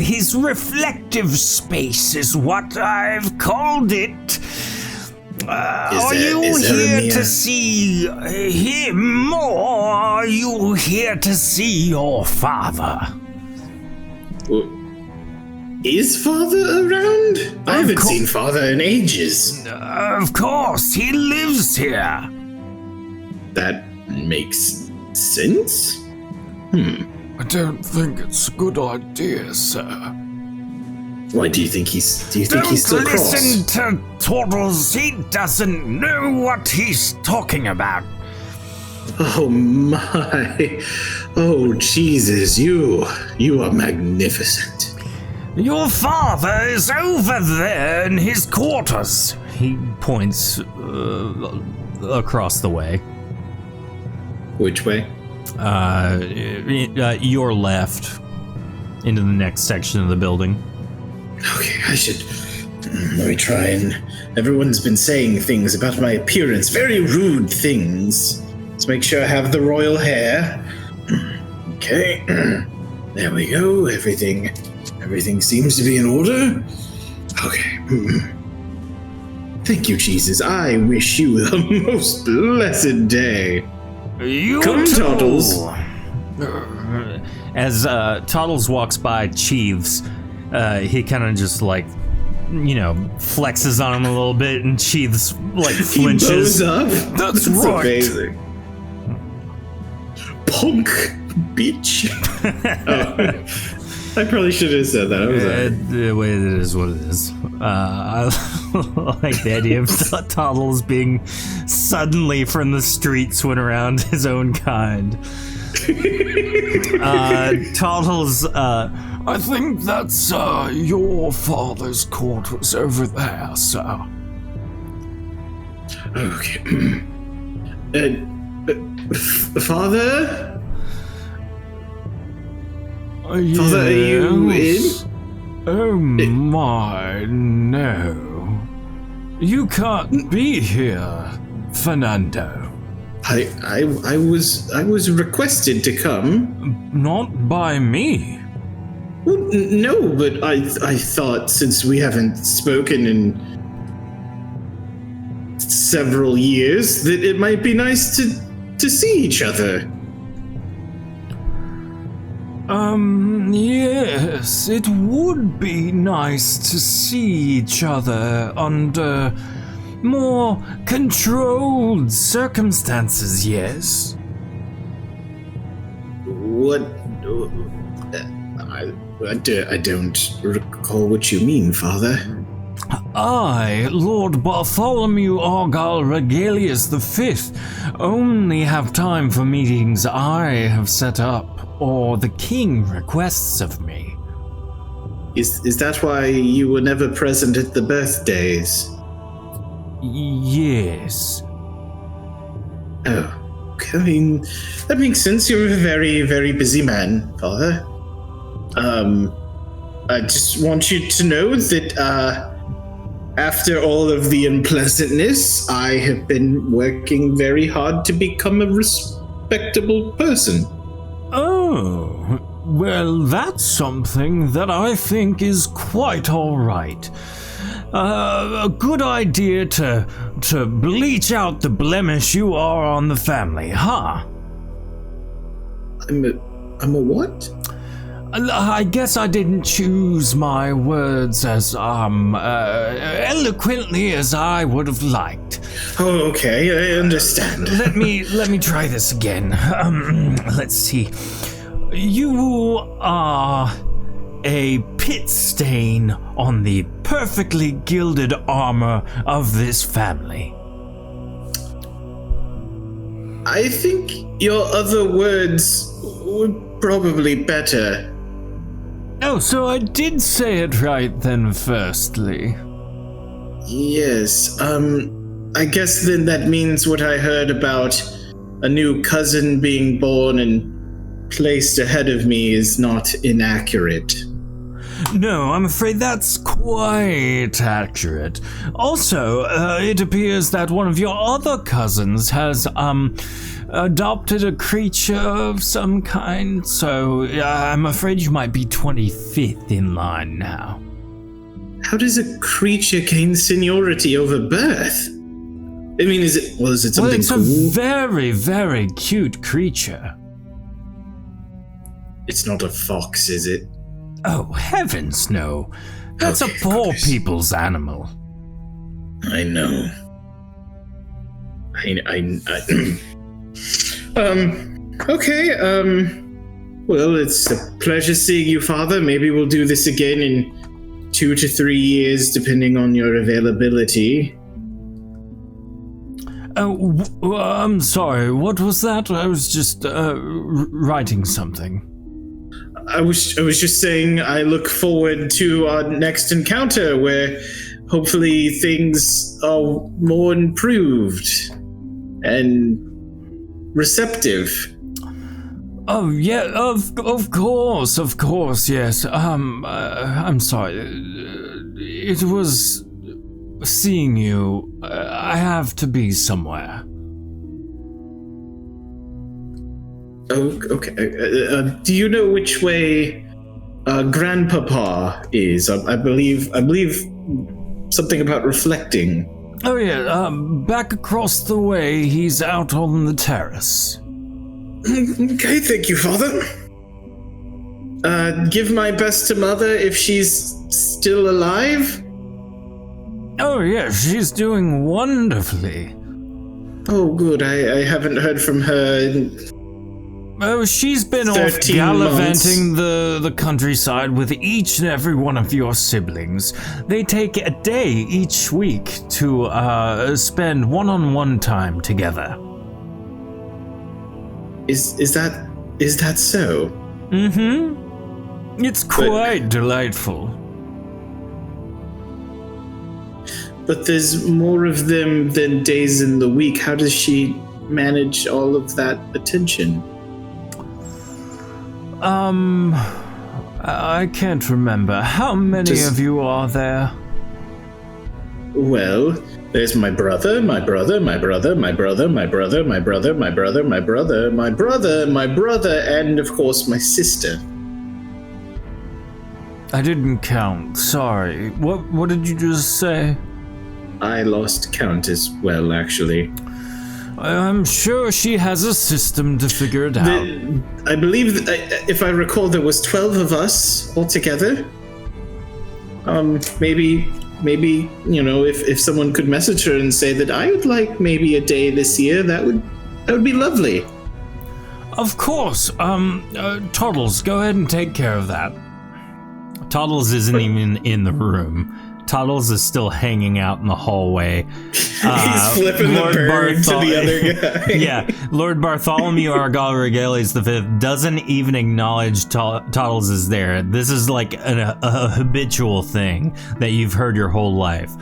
his reflective space is what I've called it. Are you here to see him, or are you here to see your father? Is Father around? I haven't seen Father in ages. Of course, he lives here. That makes sense? I don't think it's a good idea, sir. Why do you think he's still cross? Don't listen to Toddles. He doesn't know what he's talking about. Oh my. Oh Jesus, you are magnificent. Your father is over there in his quarters. He points across the way. Which way? Your left, into the next section of the building. Okay, I should. Let me try and. Everyone's been saying things about my appearance, very rude things. Let's make sure I have the royal hair. Okay, there we go. Everything seems to be in order. Okay. Thank you, Jesus. I wish you the most blessed day. Come, Toddles. As Toddles walks by Cheeves, he kind of just flexes on him a little bit, and Cheeves flinches. He bows up. That's right. Amazing. Punk, bitch. I probably should have said that. The way it is what it is. I like the idea of Toddles being suddenly from the streets when around his own kind. Toddles, I think that's your father's quarters over there, sir. Okay. Father? Yes. Father, are you in? Oh my, no. You can't be here, Fernando. I was requested to come. Not by me. Well, no, but I thought since we haven't spoken in several years that it might be nice to see each other. Yes, it would be nice to see each other under more controlled circumstances, yes? What? I don't recall what you mean, Father. I, Lord Bartholomew Argyle Regalius V, only have time for meetings I have set up or the king requests of me. Is that why you were never present at the birthdays? Yes. Oh, I mean, that makes sense. You're a very, very busy man, Father. I just want you to know that, after all of the unpleasantness, I have been working very hard to become a respectable person. Oh, well, that's something that I think is quite all right. A good idea to bleach out the blemish you are on the family, huh? I'm a what? I guess I didn't choose my words as eloquently as I would have liked. Oh, okay, I understand. Let me try this again. Let's see. You are a pit stain on the perfectly gilded armor of this family. I think your other words were probably better. Oh, so I did say it right then, firstly. Yes, I guess then that means what I heard about a new cousin being born and placed ahead of me is not inaccurate. No, I'm afraid that's quite accurate. Also, it appears that one of your other cousins has, adopted a creature of some kind, so I'm afraid you might be 25th in line now. How does a creature gain seniority over birth? I mean, is it something well, it's cool? a very, very cute creature. It's not a fox, is it? Oh, heavens no. That's Okay, a poor goodness. people's animal. I know. Okay, well, it's a pleasure seeing you, Father. Maybe we'll do this again in 2 to 3 years, depending on your availability. I'm sorry, what was that? I was just writing something. I was just saying I look forward to our next encounter where hopefully things are more improved and receptive. Oh yeah, of course, yes. I'm sorry. It was seeing you. I have to be somewhere. Oh, okay. Do you know which way Grandpapa is? I believe something about reflecting. Oh yeah, back across the way. He's out on the terrace. Okay, thank you, Father. Give my best to Mother if she's still alive. Oh yeah, she's doing wonderfully. Oh, good. I haven't heard from her in Oh, she's been off 13 gallivanting the countryside with each and every one of your siblings. They take a day each week to spend one-on-one time together. Is that so? Mm-hmm. It's quite delightful. But there's more of them than days in the week. How does she manage all of that attention? I can't remember. How many of you are there? Well, there's my brother, my brother, my brother, my brother, my brother, my brother, my brother, my brother, my brother, my brother, and of course my sister. I didn't count. Sorry. What did you just say? I lost count as well, actually. I'm sure she has a system to figure it out. I believe, if I recall, there was 12 of us altogether. Maybe, if someone could message her and say that I would like maybe a day this year, that would be lovely. Of course. Toddles, go ahead and take care of that. Toddles isn't even in the room. Toddles is still hanging out in the hallway. He's flipping Lord the bird to the other guy. Yeah, Lord Bartholomew Argalregales V doesn't even acknowledge Toddles is there. This is like a habitual thing that you've heard your whole life,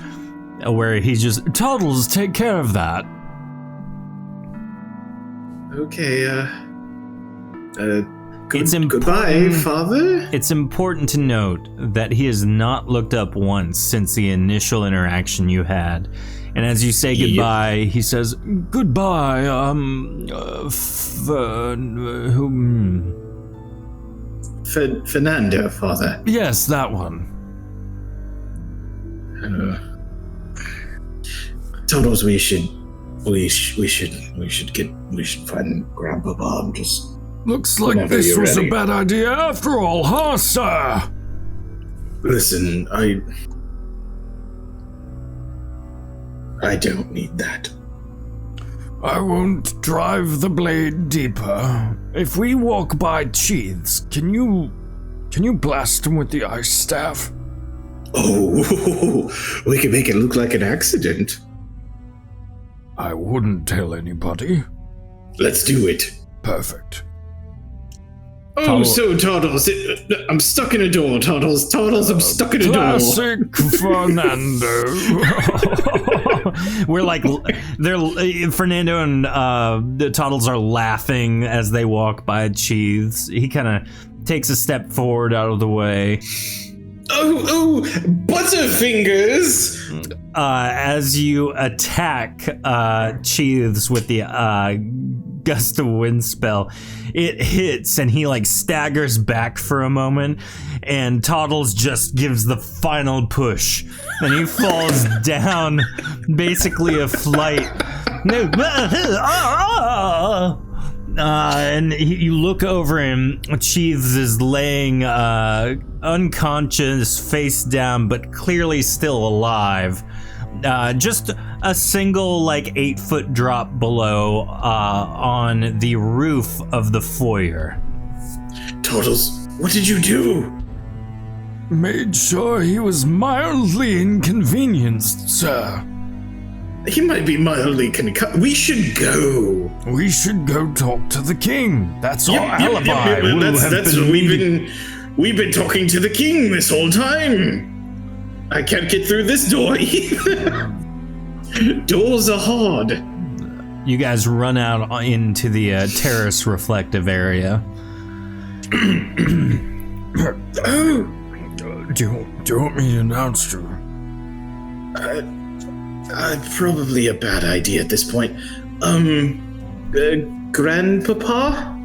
where he's just, Toddles, take care of that. Okay, It's goodbye, Father. It's important to note that he has not looked up once since the initial interaction you had. And as you say goodbye, he says, goodbye, Fernando, Father. Yes, that one. Toddles, we should find Grandpapa. I'm just. Looks like this was a bad idea after all, huh, sir? Listen, I don't need that. I won't drive the blade deeper. If we walk by Cheese, can you blast him with the ice staff? Oh, we can make it look like an accident. I wouldn't tell anybody. Let's do it. Perfect. Oh, so Toddles, I'm stuck in a door, Toddles. I'm stuck in a door. Classic Fernando. We're like, Fernando and Toddles are laughing as they walk by Cheese. He kind of takes a step forward out of the way. Oh, Butterfingers! As you attack Cheese with the gust of wind spell, it hits and he like staggers back for a moment, and Toddles just gives the final push and he falls down, basically a flight. And you look over him. Cheese is laying unconscious, face down, but clearly still alive. Just a single 8-foot drop below on the roof of the foyer. Toddles, what did you do? made sure he was mildly inconvenienced, sir. He might be mildly concussed. We should go. We should go talk to the king. That's our alibi. We've been talking to the king this whole time. I can't get through this door either. Doors are hard. You guys run out into the terrace reflective area. Do you want me to announce to her? Probably a bad idea at this point. Grandpapa?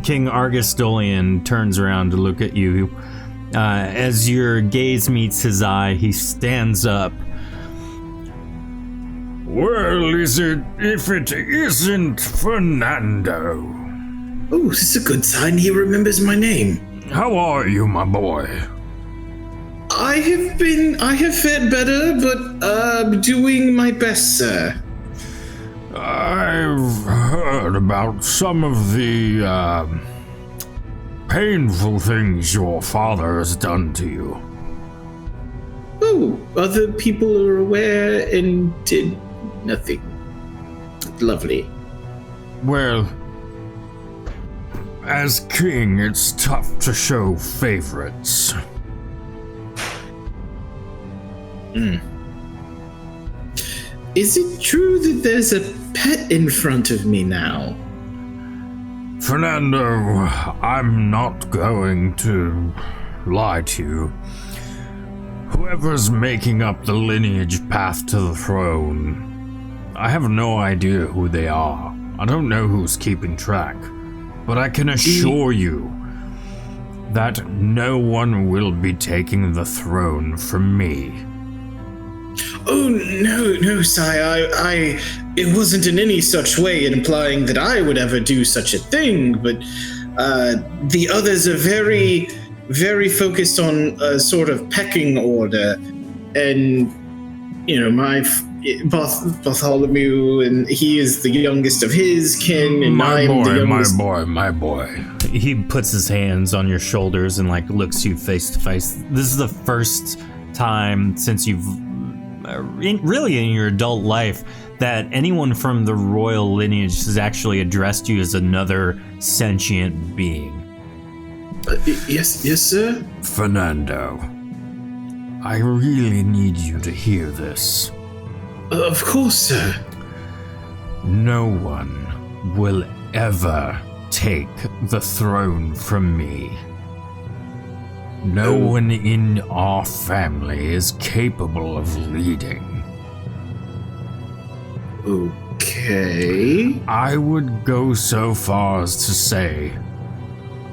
King Argostolian turns around to look at you. As your gaze meets his eye, he stands up. Well, if it isn't Fernando? Oh, this is a good sign. He remembers my name. How are you, my boy? I have fared better, but doing my best, sir. I've heard about some of the painful things your father has done to you. Oh, other people are aware and did nothing. Lovely. Well, as king, it's tough to show favorites. Is it true that there's a pet in front of me now? Fernando, I'm not going to lie to you. Whoever's making up the lineage path to the throne, I have no idea who they are. I don't know who's keeping track. But I can assure you that no one will be taking the throne from me. Oh, no, sire. It wasn't in any such way implying that I would ever do such a thing, but the others are very, very focused on a sort of pecking order. And, my Bartholomew, and he is the youngest of his kin, and I'm the youngest. My boy. He puts his hands on your shoulders and looks you face to face. This is the first time since you've really in your adult life that anyone from the royal lineage has actually addressed you as another sentient being. Yes, sir. Fernando, I really need you to hear this. Of course, sir. No one will ever take the throne from me. No one in our family is capable of leading. Okay. I would go so far as to say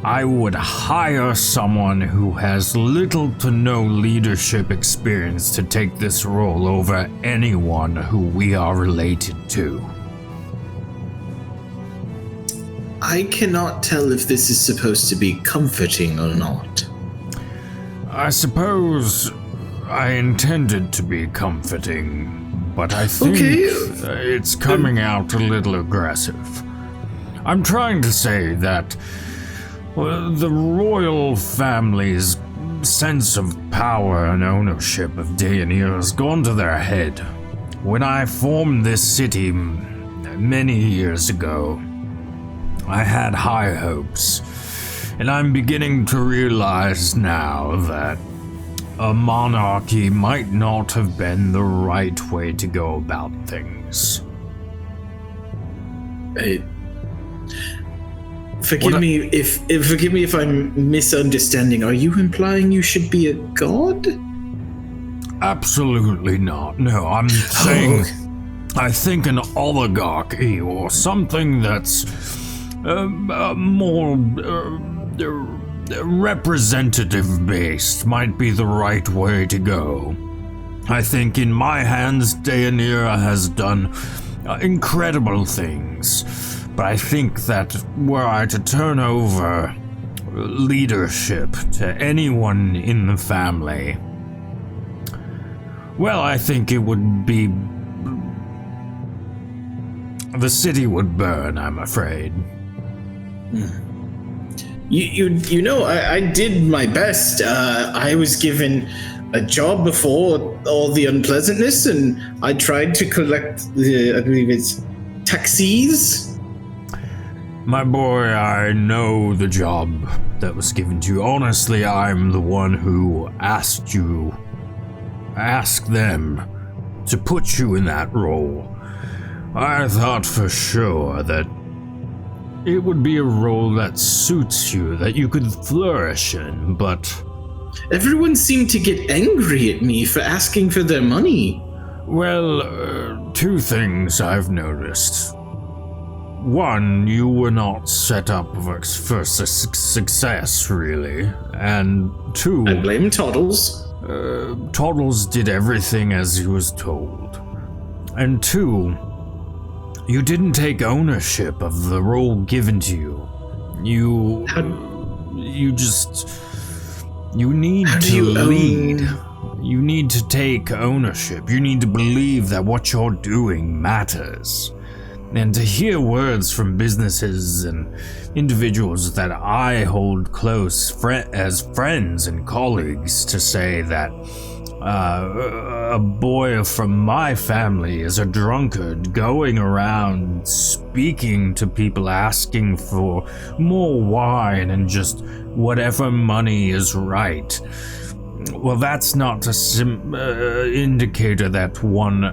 I would hire someone who has little to no leadership experience to take this role over anyone who we are related to. I cannot tell if this is supposed to be comforting or not. I suppose I intended to be comforting, but I think it's coming out a little aggressive. I'm trying to say that the royal family's sense of power and ownership of Dayanir has gone to their head. When I formed this city many years ago, I had high hopes, and I'm beginning to realize now that a monarchy might not have been the right way to go about things. Forgive me if I'm misunderstanding. Are you implying you should be a god? Absolutely not. No, I'm saying I think an oligarchy or something that's more representative based might be the right way to go. I think in my hands Dayanira has done incredible things, but I think that were I to turn over leadership to anyone in the family, well, I think it would be... the city would burn, I'm afraid. You know, I did my best. I was given a job before all the unpleasantness, and I tried to collect I believe it's taxis. My boy, I know the job that was given to you. Honestly, I'm the one who asked them to put you in that role. I thought for sure that it would be a role that suits you, that you could flourish in, but... Everyone seemed to get angry at me for asking for their money. Well, two things I've noticed. One, you were not set up for success, really. And two... I blame Toddles. Toddles did everything as he was told. And two, you didn't take ownership of the role given to you. You need to lead. You need to take ownership. You need to believe that what you're doing matters. And to hear words from businesses and individuals that I hold close as friends and colleagues to say that a boy from my family is a drunkard going around speaking to people asking for more wine and just whatever money is right. Well, that's not a indicator that one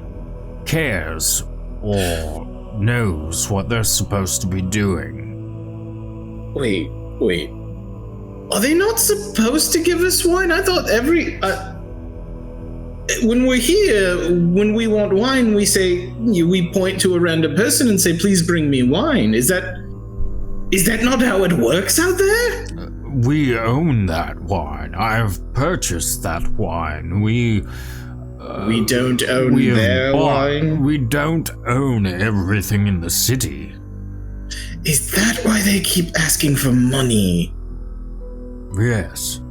cares or knows what they're supposed to be doing. Wait. Are they not supposed to give us wine? I thought when we're here, when we want wine, we point to a random person and say, please bring me wine. Is that not how it works out there? We own that wine. I've purchased that wine. We don't own their wine? We don't own everything in the city. Is that why they keep asking for money? Yes.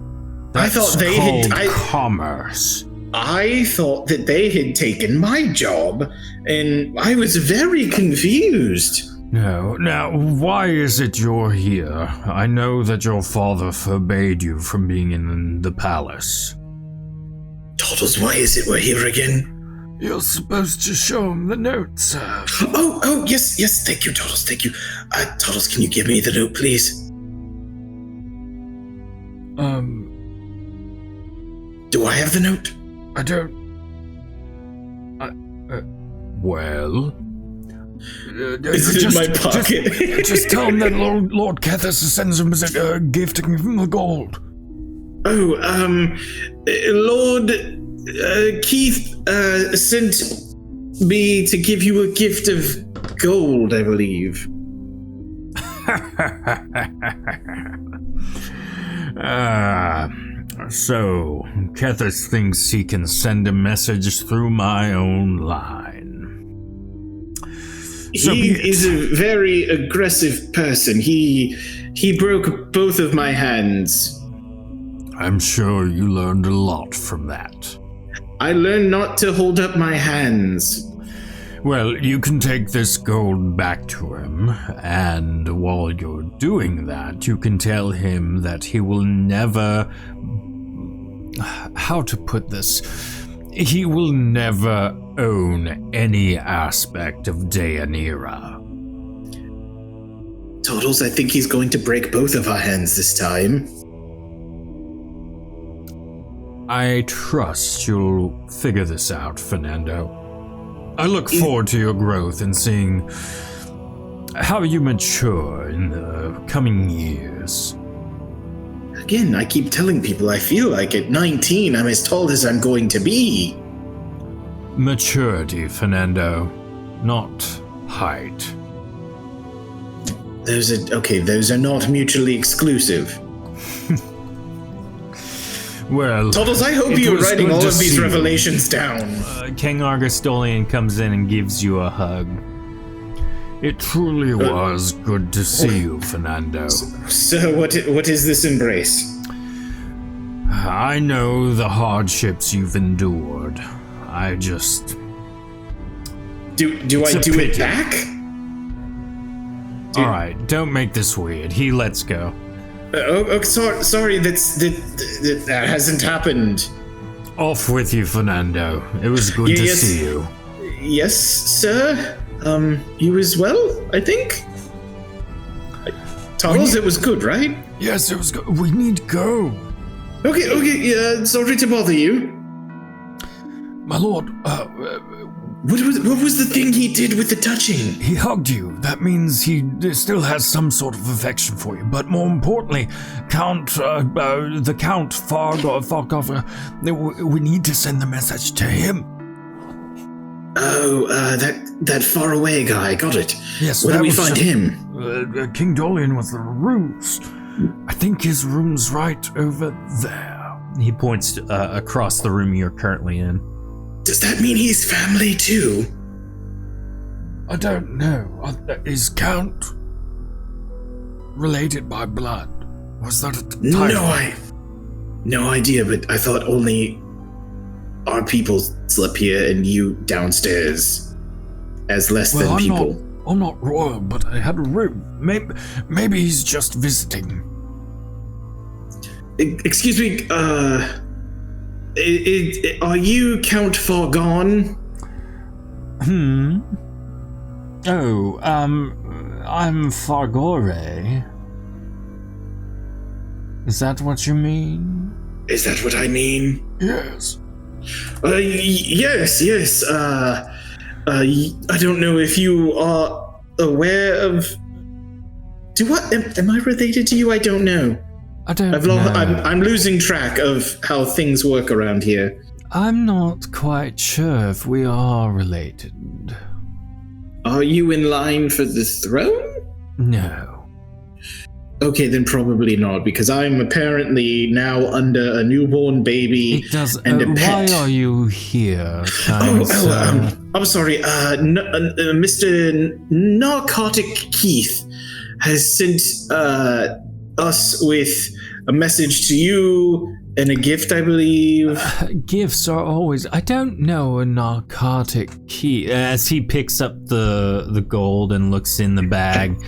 I thought they had commerce. I thought that they had taken my job, and I was very confused. No. Now, why is it you're here? I know that your father forbade you from being in the palace. Toddles, why is it we're here again? You're supposed to show him the note, sir. Oh, yes, thank you, Toddles, thank you. Toddles, can you give me the note, please? Do I have the note? I don't... well... Is it in my pocket? Just tell him that Lord Kethis sends him as a gift to give him the gold. Oh, Lord Keith sent me to give you a gift of gold, I believe. So Kethis thinks he can send a message through my own line. He is a very aggressive person. He broke both of my hands. I'm sure you learned a lot from that. I learned not to hold up my hands. Well, you can take this gold back to him, and while you're doing that, you can tell him that he will never... How to put this? He will never own any aspect of Deianira. Toddles, I think he's going to break both of our hands this time. I trust you'll figure this out, Fernando. I look forward to your growth and seeing how you mature in the coming years. Again, I keep telling people I feel like at 19 I'm as tall as I'm going to be. Maturity, Fernando, not height. Those are not mutually exclusive. Well, Toddles, I hope you're writing all of these revelations down. King Argostolian comes in and gives you a hug. It truly was good to see you, Fernando. So what is this embrace? I know the hardships you've endured. I just... Do I do it back? All right, don't make this weird. He lets go. Sorry, that hasn't happened. Off with you, Fernando. It was good to see you. Yes, sir. You as well, I think? Toddles, it was good, right? Yes, it was good. We need to go. Okay, sorry to bother you. My lord, What was the thing he did with the touching? he hugged you. That means he still has some sort of affection for you. But more importantly, the Count Fargov, we need to send the message to him. Oh, that faraway guy, got it. Yes, where do we find him? King Dolian with the rooms. I think his room's right over there. He points across the room you're currently in. Does that mean he's family too? I don't know. Is Count related by blood? Was that a title? No idea, but I thought only our people slept here and you downstairs as less than people. I'm not royal, but I had a room. Maybe he's just visiting. Excuse me, are you Count Fargon? Oh, I'm Fargore. Is that what you mean? Is that what I mean? Yes. Yes. I don't know if you are aware of. Am I related to you? I don't know. I don't know. I'm losing track of how things work around here. I'm not quite sure if we are related. Are you in line for the throne? No. Okay, then probably not, because I'm apparently now under a newborn baby and a pet. Why are you here? I'm sorry. Mr. Narcotic Keith has sent us with a message to you and a gift, I believe. Gifts are always. I don't know a narcotic key. As he picks up the gold and looks in the bag,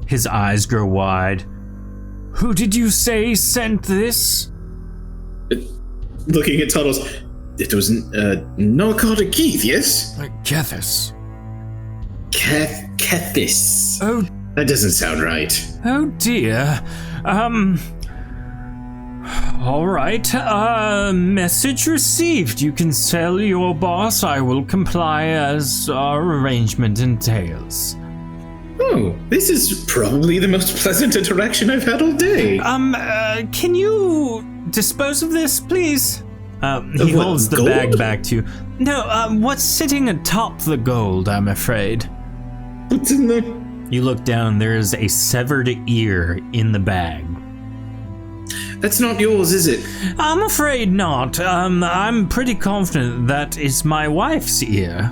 his eyes grow wide. Who did you say sent this? Looking at Toddles, it was Narcotic Keith, yes? Kethis. Kethis. Oh, that doesn't sound right. Oh dear. All right. Message received. You can tell your boss I will comply as our arrangement entails. Oh, this is probably the most pleasant interaction I've had all day. Can you dispose of this, please? He holds the bag back to you. No, what's sitting atop the gold, I'm afraid. What's in there? You look down, there is a severed ear in the bag. That's not yours, is it? I'm afraid not. I'm pretty confident that is my wife's ear.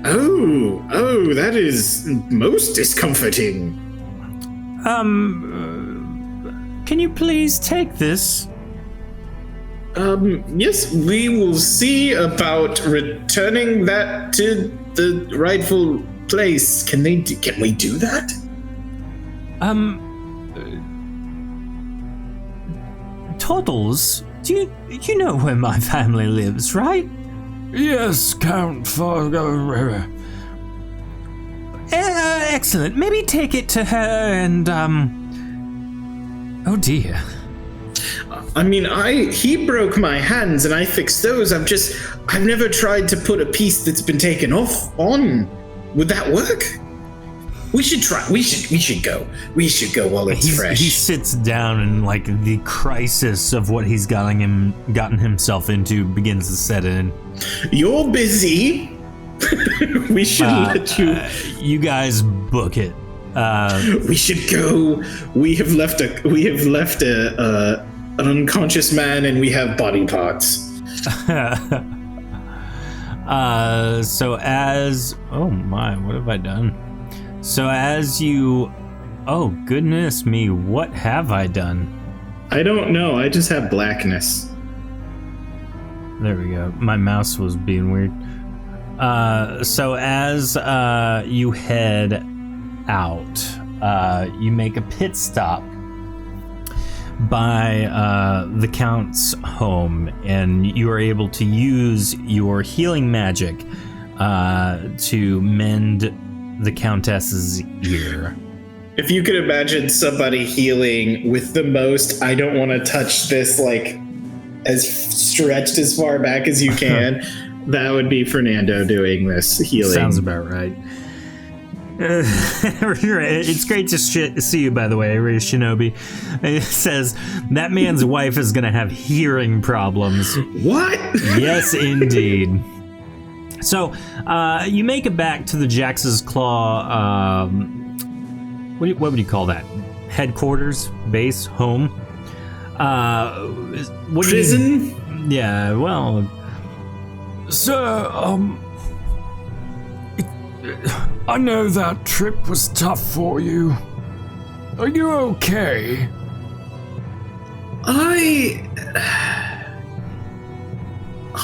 Oh, that is most discomforting. Can you please take this? Yes, we will see about returning that to the rightful place. Can we do that? Toddles, do you know where my family lives, right? Yes, Count Fargo. Excellent. Maybe take it to her and, oh dear. I mean, he broke my hands and I fixed those. I've never tried to put a piece that's been taken off on. Would that work? We should try. We should go. We should go while it's fresh. He sits down and like the crisis of what he's gotten himself into begins to set in. You're busy. We should let you. You guys book it. We should go. We have left an unconscious man, and we have body parts. So as oh my, what have I done? So as you, oh goodness me, what have I done? I don't know. I just have blackness. There we go. My mouse was being weird. So as you head out, you make a pit stop by the Count's home, and you are able to use your healing magic to mend the Countess's ear. If you could imagine somebody healing with the most, I don't want to touch this, like, as stretched as far back as you can, that would be Fernando doing this healing. Sounds about right. It's great to see you, by the way, Ray Shinobi. It says, that man's wife is going to have hearing problems. What? Yes, indeed. So, you make it back to the Jax's Claw, what would you call that? Headquarters? Base? Home? Prison? Yeah, well... Sir, I know that trip was tough for you. Are you okay? I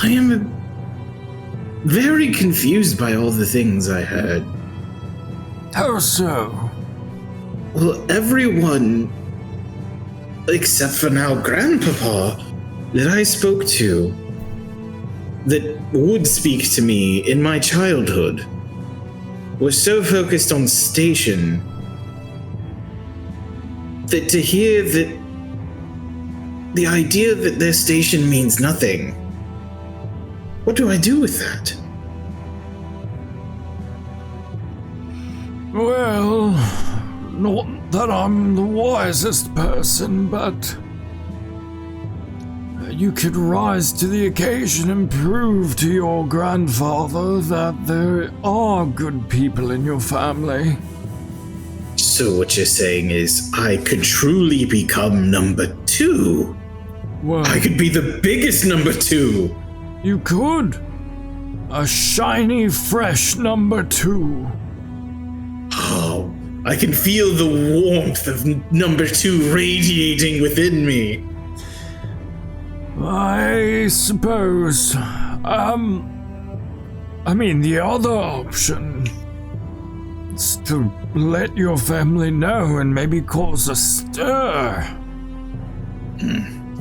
am very confused by all the things I heard. How so? Well, everyone, except for now Grandpapa, that I spoke to, that would speak to me in my childhood, was so focused on station that to hear that the idea that their station means nothing, what do I do with that? Well, not that I'm the wisest person, but you could rise to the occasion and prove to your grandfather that there are good people in your family. So what you're saying is I could truly become number 2? Well, I could be the biggest number 2. you could. A shiny, fresh number 2. Oh, I can feel the warmth of number 2 radiating within me. I suppose. I mean, the other option is to let your family know and maybe cause a stir.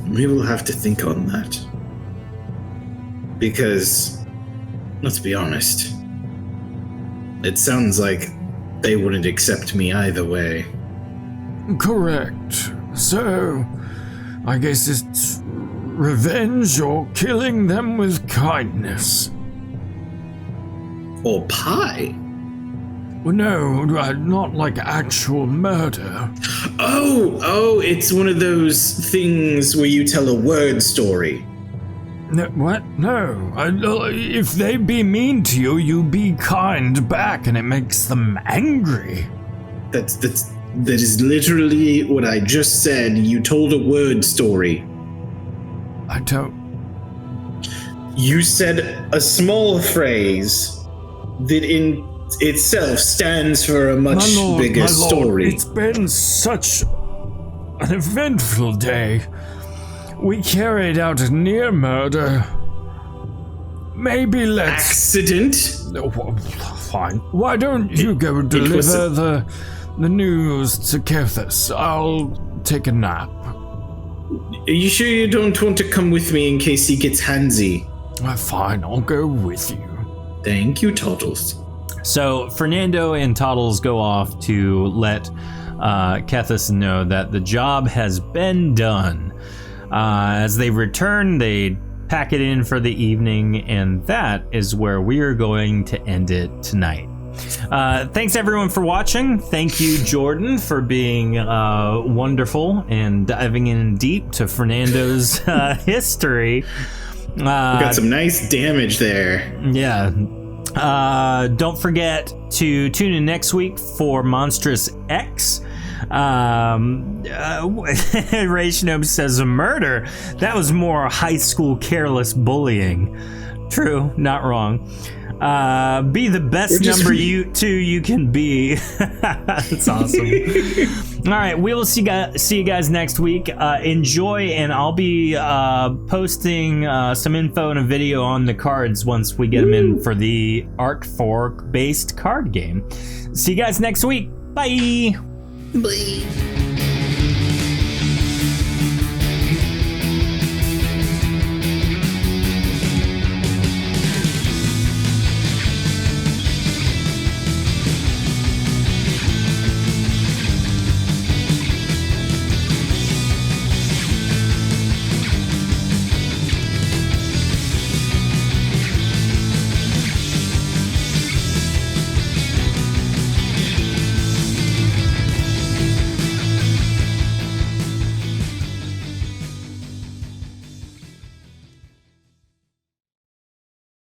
We will have to think on that. Because, let's be honest, it sounds like they wouldn't accept me either way. Correct. So, I guess it's revenge or killing them with kindness. Or pie. Well, no, not like actual murder. Oh, it's one of those things where you tell a word story. No, what? No. If they be mean to you, you be kind back and it makes them angry. That is literally what I just said. You told a word story. I don't... You said a small phrase that in itself stands for a much bigger story. It's been such an eventful day. We carried out a near murder. Maybe let's... Accident? Oh, fine. Why don't you go deliver the news to Kethis? I'll take a nap. Are you sure you don't want to come with me in case he gets handsy? Fine, I'll go with you. Thank you, Toddles. So Fernando and Toddles go off to let Kethis know that the job has been done. As they return, they pack it in for the evening, and that is where we are going to end it tonight. Thanks everyone for watching. Thank you, Jordan, for being wonderful and diving in deep to Fernando's history. We got some nice damage there. Yeah. Don't forget to tune in next week for Monstrous X. Ray Shinobi says a murder. That was more high school careless bullying. True, not wrong. Be the best number you can be. That's awesome. All right, we will see you guys next week. Enjoy, and I'll be posting some info and a video on the cards once we get them in for the Arc 4 based card game. See you guys next week. Bye. Bye.